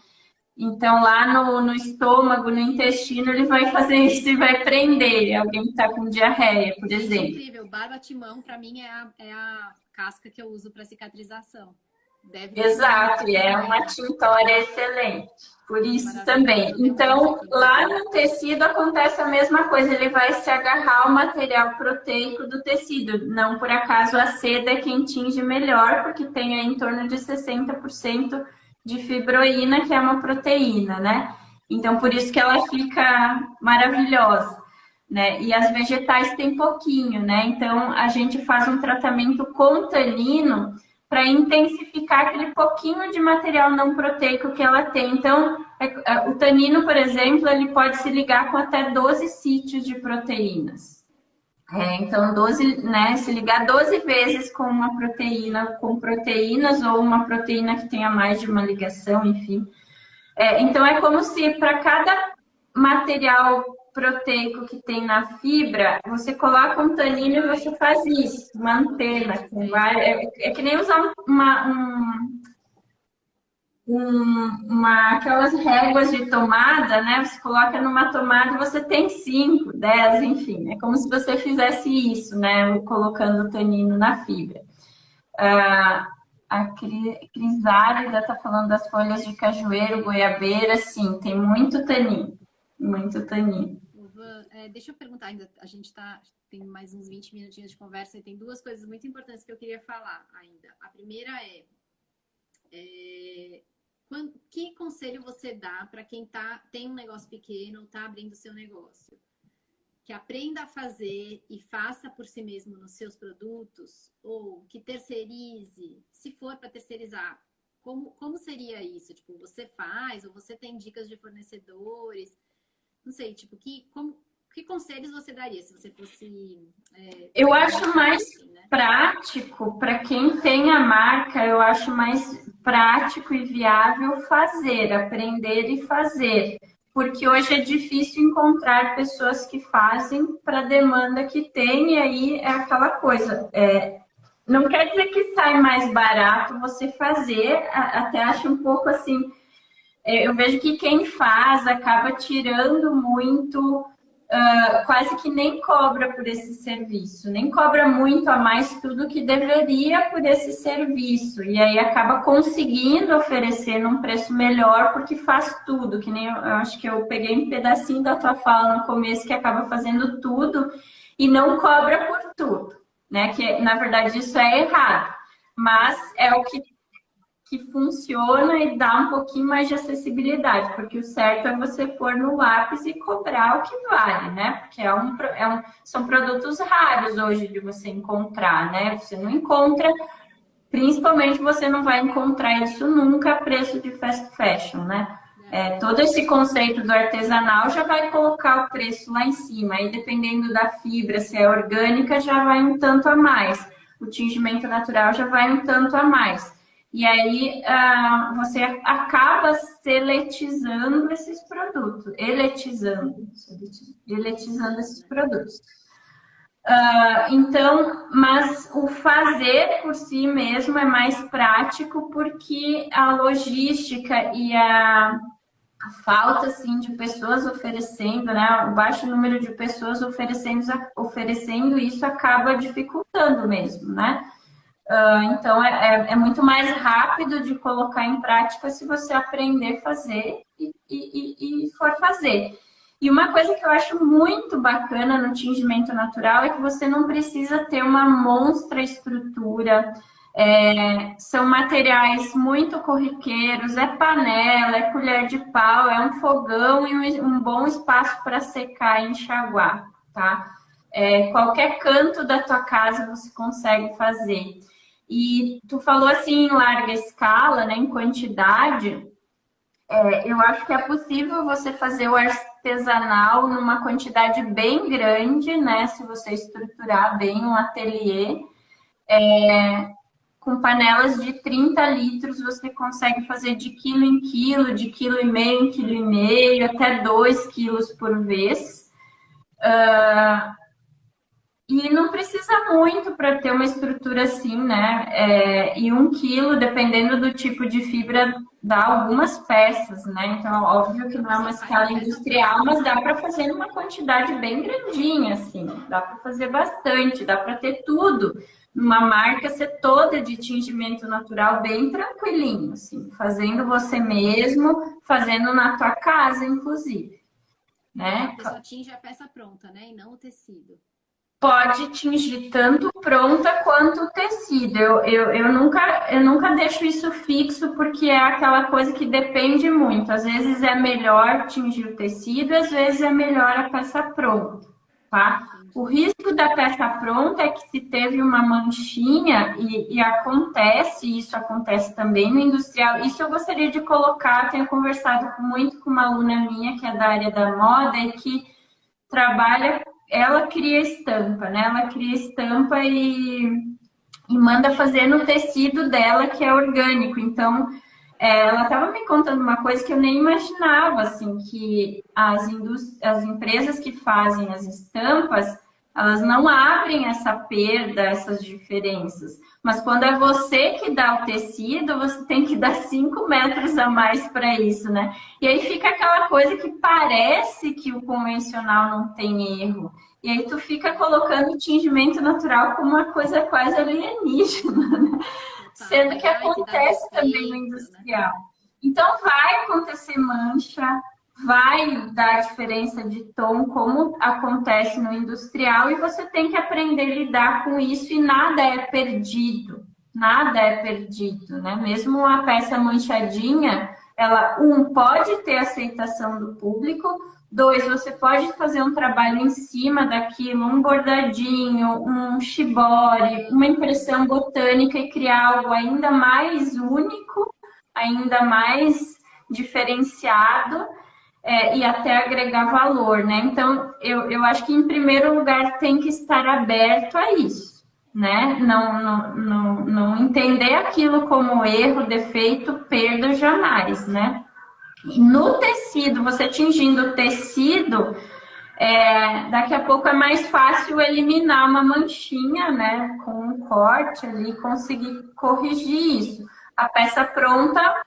Speaker 2: Então, lá no estômago, no intestino, ele vai fazer isso e vai prender alguém que está com diarreia, por exemplo.
Speaker 1: Incrível. Barba-timão, para mim, é a casca que eu uso para cicatrização.
Speaker 2: Exato, e é uma tintória excelente. Por isso também. Então, lá no tecido acontece a mesma coisa. Ele vai se agarrar ao material proteico do tecido. Não por acaso a seda é quem tinge melhor, porque tem aí em torno de 60% de fibroína, que é uma proteína, né? Então, por isso que ela fica maravilhosa, né? E as vegetais têm pouquinho, né? Então, a gente faz um tratamento com tanino para intensificar aquele pouquinho de material não proteico que ela tem. Então, o tanino, por exemplo, ele pode se ligar com até 12 sítios de proteínas. Então, 12, né, se ligar 12 vezes com uma proteína, com proteínas, ou uma proteína que tenha mais de uma ligação, enfim. Então, é como se para cada material proteico que tem na fibra, você coloca um tanino e você faz isso, uma antena. É que nem usar aquelas réguas de tomada, né? Você coloca numa tomada e você tem 5, 10, enfim. É como se você fizesse isso, né? Colocando o tanino na fibra. A Crisálida está falando das folhas de cajueiro, goiabeira, sim, tem muito tanino. Muito tanino.
Speaker 1: Deixa eu perguntar ainda, a gente tem mais uns 20 minutinhos de conversa e tem duas coisas muito importantes que eu queria falar ainda. A primeira que conselho você dá para quem tem um negócio pequeno ou está abrindo seu negócio? Que aprenda a fazer e faça por si mesmo nos seus produtos, ou que terceirize, se for para terceirizar, como seria isso? Tipo, você faz, ou você tem dicas de fornecedores? Não sei, tipo, que conselhos você daria se você fosse...
Speaker 2: eu acho mais assim, né? Prático, para quem tem a marca, eu acho mais prático e viável aprender e fazer. Porque hoje é difícil encontrar pessoas que fazem para a demanda que tem, e aí é aquela coisa. Não quer dizer que sai mais barato você fazer, até acho um pouco assim... Eu vejo que quem faz acaba tirando muito, quase que nem cobra por esse serviço, nem cobra muito a mais tudo que deveria por esse serviço, e aí acaba conseguindo oferecer num preço melhor porque faz tudo, que nem eu acho que eu peguei um pedacinho da tua fala no começo, que acaba fazendo tudo e não cobra por tudo, né? Que na verdade isso é errado, mas é o que funciona e dá um pouquinho mais de acessibilidade, porque o certo é você pôr no lápis e cobrar o que vale, né? Porque são produtos raros hoje de você encontrar, né? Você não encontra, principalmente você não vai encontrar isso nunca a preço de fast fashion, né? Todo esse conceito do artesanal já vai colocar o preço lá em cima, aí dependendo da fibra, se é orgânica, já vai um tanto a mais. O tingimento natural já vai um tanto a mais. E aí você acaba seletizando esses produtos, eletizando esses produtos. Então, mas o fazer por si mesmo é mais prático porque a logística e a falta assim, de pessoas oferecendo, né? O baixo número de pessoas oferecendo isso acaba dificultando mesmo, né? Então, é muito mais rápido de colocar em prática se você aprender a fazer e for fazer. E uma coisa que eu acho muito bacana no tingimento natural é que você não precisa ter uma monstra estrutura. São materiais muito corriqueiros, é panela, é colher de pau, é um fogão e um bom espaço para secar e enxaguar, tá? Qualquer canto da tua casa você consegue fazer. E tu falou assim em larga escala, né, em quantidade, eu acho que é possível você fazer o artesanal numa quantidade bem grande, né, se você estruturar bem um ateliê. Com panelas de 30 litros, você consegue fazer de quilo em quilo, de quilo e meio em quilo e meio, até 2 quilos por vez. E não precisa muito para ter uma estrutura assim, né? E 1 quilo, dependendo do tipo de fibra, dá algumas peças, né? Então, óbvio que não é uma escala industrial, mas dá para fazer numa quantidade bem grandinha, assim. Dá para fazer bastante, dá para ter tudo. Uma marca ser toda de tingimento natural, bem tranquilinho, assim. Fazendo você mesmo, fazendo na tua casa, inclusive, né?
Speaker 1: A pessoa tinge a peça pronta, né? E não o tecido.
Speaker 2: Pode tingir tanto pronta quanto tecido. Eu nunca deixo isso fixo, porque é aquela coisa que depende muito. Às vezes é melhor tingir o tecido, às vezes é melhor a peça pronta, tá? O risco da peça pronta é que se teve uma manchinha, e acontece, isso acontece também no industrial, isso eu gostaria de colocar, tenho conversado muito com uma aluna minha, que é da área da moda, e que trabalha, ela cria estampa, né? Ela cria estampa e manda fazer no tecido dela, que é orgânico. Então, ela estava me contando uma coisa que eu nem imaginava, assim, que as empresas que fazem as estampas, elas não abrem essa perda, essas diferenças. Mas quando é você que dá o tecido, você tem que dar 5 metros a mais para isso, né? E aí fica aquela coisa que parece que o convencional não tem erro. E aí tu fica colocando o tingimento natural como uma coisa quase alienígena, né? Sendo que acontece também no industrial. Então vai acontecer mancha, vai dar diferença de tom, como acontece no industrial, e você tem que aprender a lidar com isso, e nada é perdido. Nada é perdido, né? Mesmo uma peça manchadinha, ela, pode ter aceitação do público, 2, você pode fazer um trabalho em cima daquilo, um bordadinho, um shibori, uma impressão botânica e criar algo ainda mais único, ainda mais diferenciado, e até agregar valor, né? Então, eu acho que em primeiro lugar tem que estar aberto a isso, né? Não entender aquilo como erro, defeito, perda jamais, né? No tecido, você tingindo o tecido, daqui a pouco é mais fácil eliminar uma manchinha, né? Com um corte ali, conseguir corrigir isso. A peça pronta,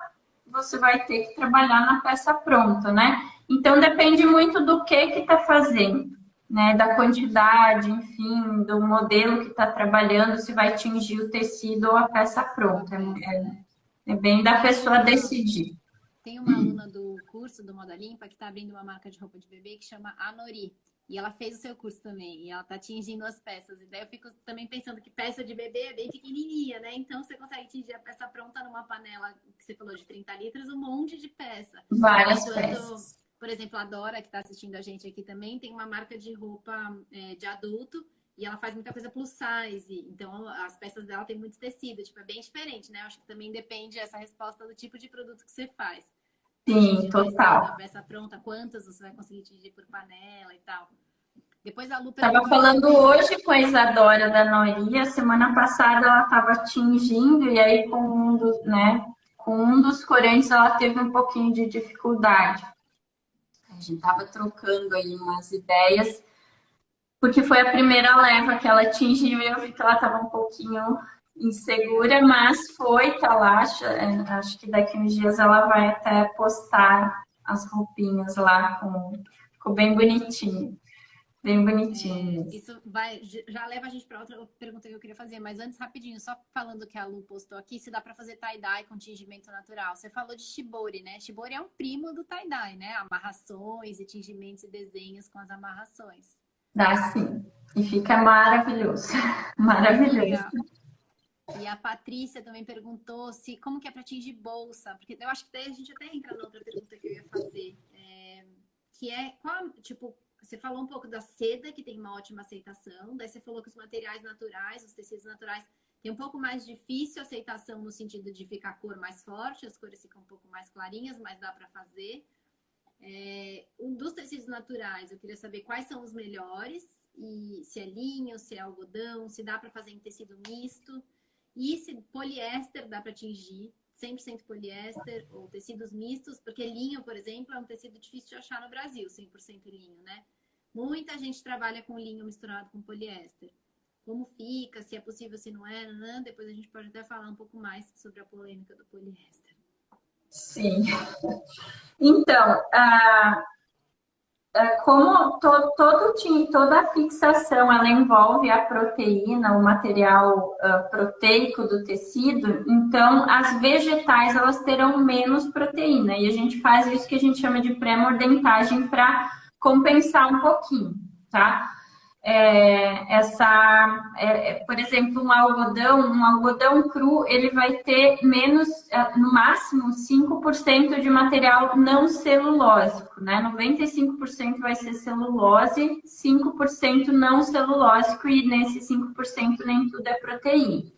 Speaker 2: você vai ter que trabalhar na peça pronta, né? Então, depende muito do que está fazendo, né? Da quantidade, enfim, do modelo que está trabalhando, se vai tingir o tecido ou a peça pronta. É bem da pessoa decidir.
Speaker 1: Tem uma aluna do curso do Moda Limpa que está abrindo uma marca de roupa de bebê que chama Anori. E ela fez o seu curso também. E ela está tingindo as peças. E daí eu fico também pensando que peça de bebê é bem pequenininha, né? Então você consegue tingir a peça pronta numa panela, que você falou, de 30 litros, um monte de peça.
Speaker 2: Várias peças.
Speaker 1: Por exemplo, a Dora, que está assistindo a gente aqui também, tem uma marca de roupa de adulto. E ela faz muita coisa plus size. Então as peças dela tem muito tecido. Tipo, é bem diferente, né? Eu acho que também depende essa resposta do tipo de produto que você faz.
Speaker 2: Sim, total.
Speaker 1: A peça pronta, quantas você vai conseguir tingir por panela e tal. Depois a Lu
Speaker 2: estava falando hoje com a Isadora da Noria, semana passada ela estava tingindo, e aí com um dos corantes ela teve um pouquinho de dificuldade. A gente estava trocando aí umas ideias, porque foi a primeira leva que ela tingiu e eu vi que ela estava um pouquinho insegura, mas tá lá, acho que daqui uns dias ela vai até postar as roupinhas lá, ficou bem bonitinho. bem bonitinho.
Speaker 1: Isso já leva a gente para outra pergunta que eu queria fazer, mas antes, rapidinho, só falando que a Lu postou aqui, se dá para fazer tie-dye com tingimento natural. Você falou de shibori, né? Shibori é um primo do tie-dye, né? Amarrações e tingimentos e desenhos com as amarrações.
Speaker 2: Dá sim. E fica maravilhoso. Maravilhoso.
Speaker 1: E a Patrícia também perguntou como que é para tingir bolsa, porque eu acho que daí a gente até entra na outra pergunta que eu ia fazer, que é tipo, você falou um pouco da seda, que tem uma ótima aceitação, daí você falou que os materiais naturais, os tecidos naturais, tem um pouco mais difícil aceitação no sentido de ficar a cor mais forte, as cores ficam um pouco mais clarinhas, mas dá para fazer. Um dos tecidos naturais, eu queria saber quais são os melhores, e se é linho, se é algodão, se dá para fazer em tecido misto. E se poliéster dá para tingir, 100% poliéster ou tecidos mistos, porque linho, por exemplo, é um tecido difícil de achar no Brasil, 100% linho, né? Muita gente trabalha com linho misturado com poliéster. Como fica, se é possível, se não é, né? Depois a gente pode até falar um pouco mais sobre a polêmica do poliéster.
Speaker 2: Sim. Então, como toda a fixação ela envolve a proteína, o material proteico do tecido, então as vegetais elas terão menos proteína e a gente faz isso que a gente chama de pré-mordentagem para compensar um pouquinho, tá? Por exemplo, um algodão cru, ele vai ter menos, no máximo, 5% de material não celulósico, né? 95% vai ser celulose, 5% não celulósico, e nesse 5% nem tudo é proteína.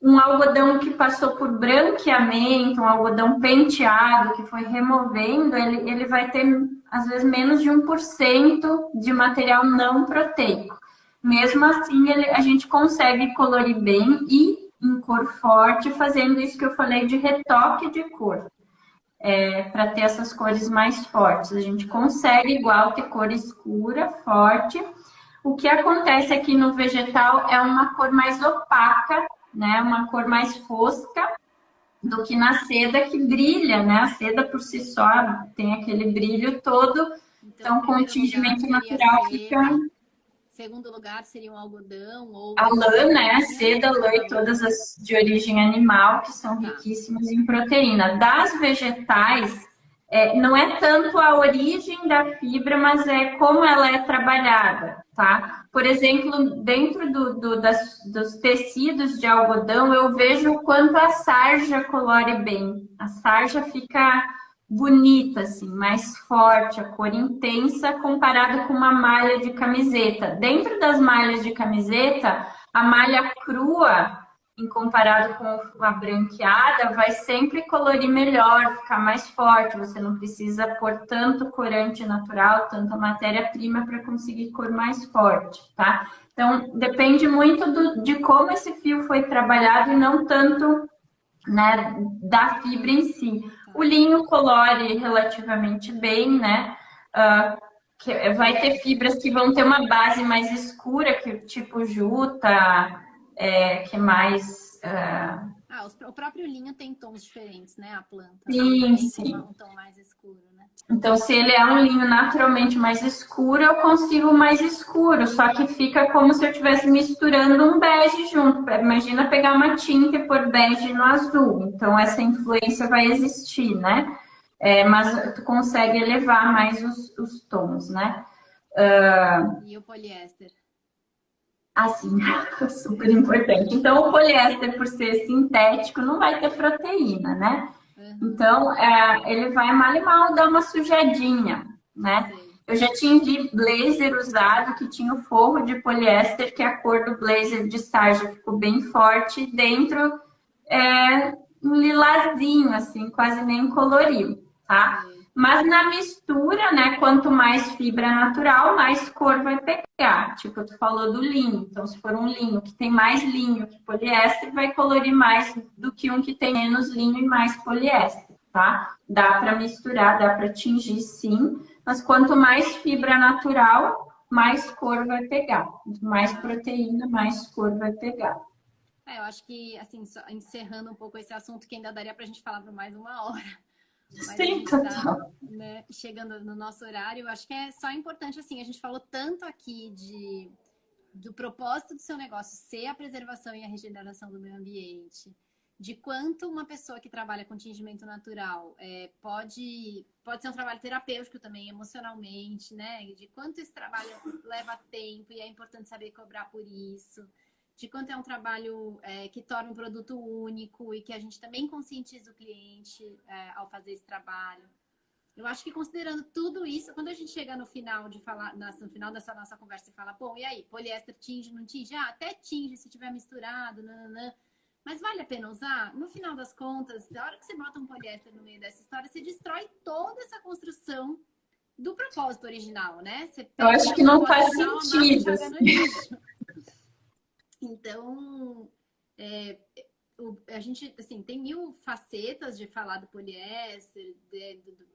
Speaker 2: Um algodão que passou por branqueamento, um algodão penteado, que foi removendo, ele vai ter, às vezes, menos de 1% de material não proteico. Mesmo assim, a gente consegue colorir bem e em cor forte, fazendo isso que eu falei de retoque de cor. Para ter essas cores mais fortes. A gente consegue, igual, ter cor escura, forte. O que acontece aqui no vegetal é uma cor mais opaca, né? Uma cor mais fosca do que na seda, que brilha, né? A seda por si só tem aquele brilho todo, então com o tingimento natural fica...
Speaker 1: Segundo lugar seria um algodão ou...
Speaker 2: A lã, né? Seda, lã e todas as de origem animal, que são riquíssimas em proteína. Das vegetais, não é tanto a origem da fibra, mas é como ela é trabalhada, tá? Por exemplo, dentro dos tecidos de algodão, eu vejo o quanto a sarja colore bem. A sarja fica bonita, assim, mais forte, a cor intensa, comparado com uma malha de camiseta. Dentro das malhas de camiseta, a malha crua, em comparado com a branqueada, vai sempre colorir melhor, ficar mais forte. Você não precisa pôr tanto corante natural, tanta matéria-prima para conseguir cor mais forte, tá? Então, depende muito de como esse fio foi trabalhado e não tanto, né, da fibra em si. O linho colore relativamente bem, né? Vai ter fibras que vão ter uma base mais escura, que tipo juta, que mais...
Speaker 1: O próprio linho tem tons diferentes, né? A planta.
Speaker 2: Sim, sim.
Speaker 1: Um tom mais escuro, né?
Speaker 2: Então, se ele é um linho naturalmente mais escuro, eu consigo mais escuro, só que fica como se eu estivesse misturando um bege junto. Imagina pegar uma tinta e pôr bege no azul. Então, essa influência vai existir, né? Mas tu consegue elevar mais os tons, né?
Speaker 1: E o poliéster?
Speaker 2: Assim, super importante. Então, o poliéster, por ser sintético, não vai ter proteína, né? Então, ele vai mal e mal dar uma sujadinha, né? Eu já tinha blazer usado que tinha o forro de poliéster, que a cor do blazer de sarja ficou bem forte. Dentro, um lilazinho, assim, quase nem coloriu, tá? Mas na mistura, né, quanto mais fibra natural, mais cor vai pegar. Tipo, tu falou do linho. Então, se for um linho que tem mais linho que poliéster, vai colorir mais do que um que tem menos linho e mais poliéster, tá? Dá para misturar, dá para tingir, sim. Mas quanto mais fibra natural, mais cor vai pegar. Mais proteína, mais cor vai pegar.
Speaker 1: Eu acho que, assim, só encerrando um pouco esse assunto, que ainda daria pra gente falar por mais uma hora. Mas
Speaker 2: sim,
Speaker 1: a gente tá né, chegando no nosso horário, eu acho que é só importante, assim, a gente falou tanto aqui do propósito do seu negócio ser a preservação e a regeneração do meio ambiente, de quanto uma pessoa que trabalha com tingimento natural pode ser um trabalho terapêutico também, emocionalmente, né? De quanto esse trabalho leva tempo e é importante saber cobrar por isso. De quanto é um trabalho que torna um produto único e que a gente também conscientiza o cliente ao fazer esse trabalho. Eu acho que considerando tudo isso, quando a gente chega no final de falar, no final dessa nossa conversa e fala, bom, e aí, poliéster tinge, não tinge? Ah, até tinge se tiver misturado, nananã. Mas vale a pena usar? No final das contas, na hora que você bota um poliéster no meio dessa história, você destrói toda essa construção do propósito original, né? Você
Speaker 2: Eu
Speaker 1: pega
Speaker 2: acho
Speaker 1: o
Speaker 2: que não
Speaker 1: propósito
Speaker 2: faz
Speaker 1: original, amassa e
Speaker 2: sentido.
Speaker 1: joga no lixo. Então, a gente, assim, tem mil facetas de falar do poliéster,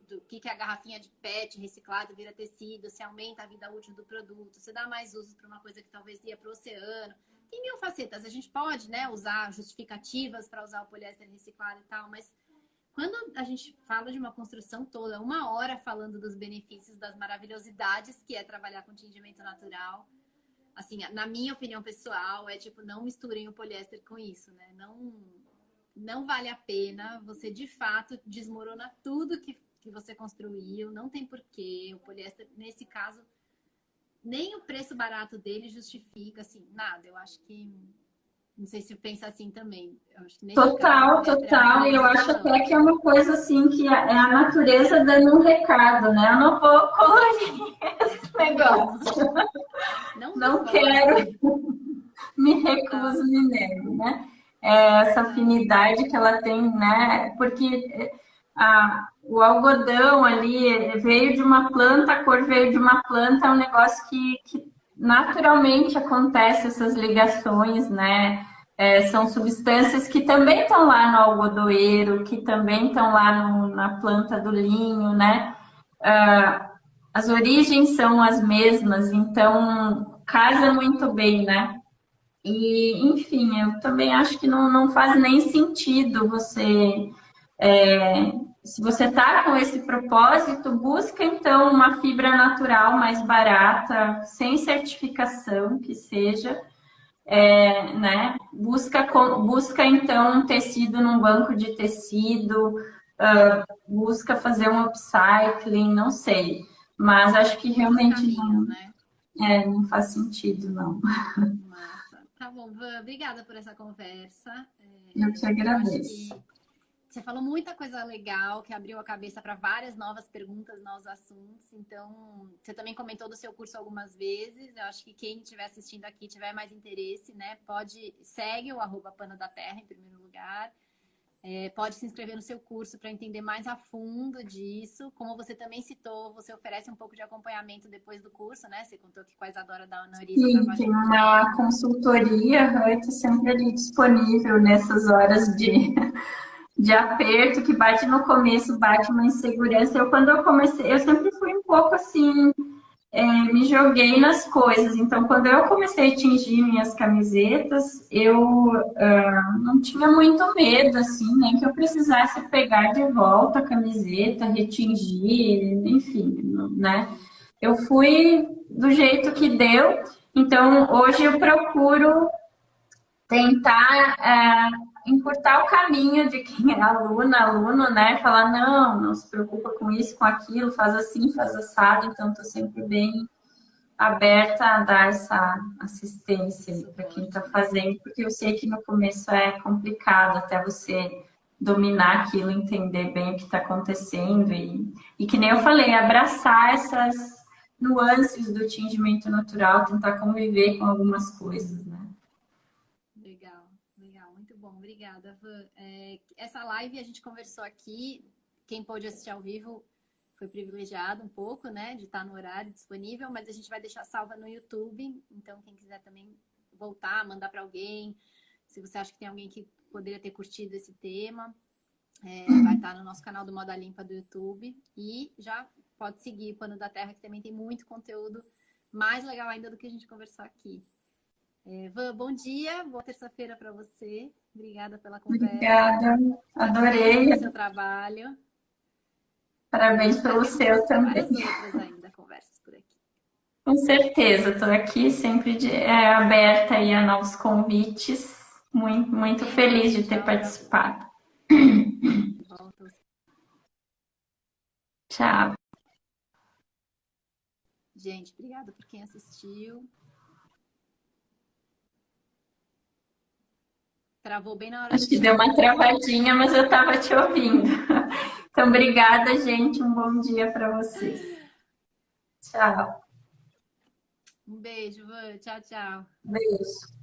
Speaker 1: do que a garrafinha de PET reciclado vira tecido, se aumenta a vida útil do produto, se dá mais uso para uma coisa que talvez ia para o oceano. Tem mil facetas. A gente pode, né, usar justificativas para usar o poliéster reciclado e tal, mas quando a gente fala de uma construção toda, 1 hora falando dos benefícios, das maravilhosidades que é trabalhar com tingimento natural, assim, na minha opinião pessoal, tipo, não misturem o poliéster com isso, né? Não vale a pena, você de fato desmorona tudo que você construiu, não tem porquê. O poliéster, nesse caso, nem o preço barato dele justifica, assim, nada. Eu acho que, não sei se pensa assim também. Eu acho que nesse caso, o
Speaker 2: Total,
Speaker 1: poliéster é uma
Speaker 2: total. E eu
Speaker 1: grande
Speaker 2: acho
Speaker 1: vilão.
Speaker 2: até que é uma coisa assim que é a natureza dando um recado, né? Eu não vou colorir esse
Speaker 1: É mesmo.
Speaker 2: negócio.
Speaker 1: Não me
Speaker 2: Não quero,
Speaker 1: force.
Speaker 2: me
Speaker 1: Total.
Speaker 2: recuso, me nego, né? Essa afinidade que ela tem, né? Porque o algodão ali veio de uma planta, a cor veio de uma planta, é um negócio que naturalmente acontece essas ligações, né? São substâncias que também estão lá no algodoeiro, que também estão lá na planta do linho, né? As origens são as mesmas, então casa muito bem, né? E, enfim, eu também acho que não faz nem sentido você. Se você está com esse propósito, busca então uma fibra natural mais barata, sem certificação que seja, né? Busca então um tecido num banco de tecido, busca fazer um upcycling, não sei. Mas acho que
Speaker 1: Muitos
Speaker 2: realmente
Speaker 1: caminhos, né?
Speaker 2: não faz sentido, não.
Speaker 1: Massa. Tá bom, Van, obrigada por essa conversa.
Speaker 2: Eu te
Speaker 1: Eu acho que
Speaker 2: agradeço.
Speaker 1: você falou muita coisa legal, que abriu a cabeça para várias novas perguntas, novos assuntos. Então, você também comentou do seu curso algumas vezes. Eu acho que quem estiver assistindo aqui tiver mais interesse, né? Segue o @Pano da Terra em primeiro lugar. Pode se inscrever no seu curso para entender mais a fundo disso. Como você também citou, você oferece um pouco de acompanhamento depois do curso, né? Você contou que com a Isadora da Ana Orisa
Speaker 2: Sim,
Speaker 1: estava
Speaker 2: tem
Speaker 1: junto
Speaker 2: uma
Speaker 1: também.
Speaker 2: consultoria, eu estou sempre ali disponível nessas horas de aperto, que bate no começo, bate uma insegurança. Quando eu comecei, eu sempre fui um pouco assim, me joguei nas coisas. Então, quando eu comecei a tingir minhas camisetas, eu não tinha muito medo, assim, nem que eu precisasse pegar de volta a camiseta, retingir, enfim, né? Eu fui do jeito que deu. Então, hoje eu procuro tentar encurtar o caminho de quem é aluna, aluno, né? Falar, não se preocupa com isso, com aquilo, faz assim, faz assado. Então, estou sempre bem aberta a dar essa
Speaker 1: Esse
Speaker 2: assistência para quem está
Speaker 1: suporte, né?
Speaker 2: fazendo, porque eu sei que no começo é complicado até você dominar aquilo, entender bem o que está acontecendo e que nem eu falei, abraçar essas nuances do tingimento natural, tentar conviver com algumas coisas, né?
Speaker 1: Legal, legal, muito bom, obrigada, Van. Essa live a gente conversou aqui, quem pôde assistir ao vivo foi privilegiado um pouco, né, de estar no horário disponível, mas a gente vai deixar salva no YouTube, então quem quiser também voltar, mandar para alguém, se você acha que tem alguém que poderia ter curtido esse tema, vai estar no nosso canal do Moda Limpa do YouTube e já pode seguir o Pano da Terra, que também tem muito conteúdo mais legal ainda do que a gente conversou aqui. Van, bom dia, boa terça-feira para você. Obrigada pela conversa.
Speaker 2: Obrigada,
Speaker 1: Parabéns
Speaker 2: adorei.
Speaker 1: pelo seu trabalho.
Speaker 2: Parabéns
Speaker 1: Vai
Speaker 2: pelo
Speaker 1: ter
Speaker 2: seu também.
Speaker 1: várias outras ainda conversas por aqui.
Speaker 2: Com certeza, estou aqui sempre aberta aí a novos convites. Muito, muito feliz
Speaker 1: Beijo,
Speaker 2: de ter
Speaker 1: tchau, Ju.
Speaker 2: participado.
Speaker 1: Volta.
Speaker 2: Tchau.
Speaker 1: Gente, obrigada por quem assistiu. Travou bem na hora
Speaker 2: Acho
Speaker 1: do
Speaker 2: que deu
Speaker 1: tchau.
Speaker 2: uma travadinha, mas eu estava te ouvindo. Então, obrigada, gente. Um bom dia para vocês. Tchau.
Speaker 1: Um beijo, Van. Tchau, tchau.
Speaker 2: Beijo.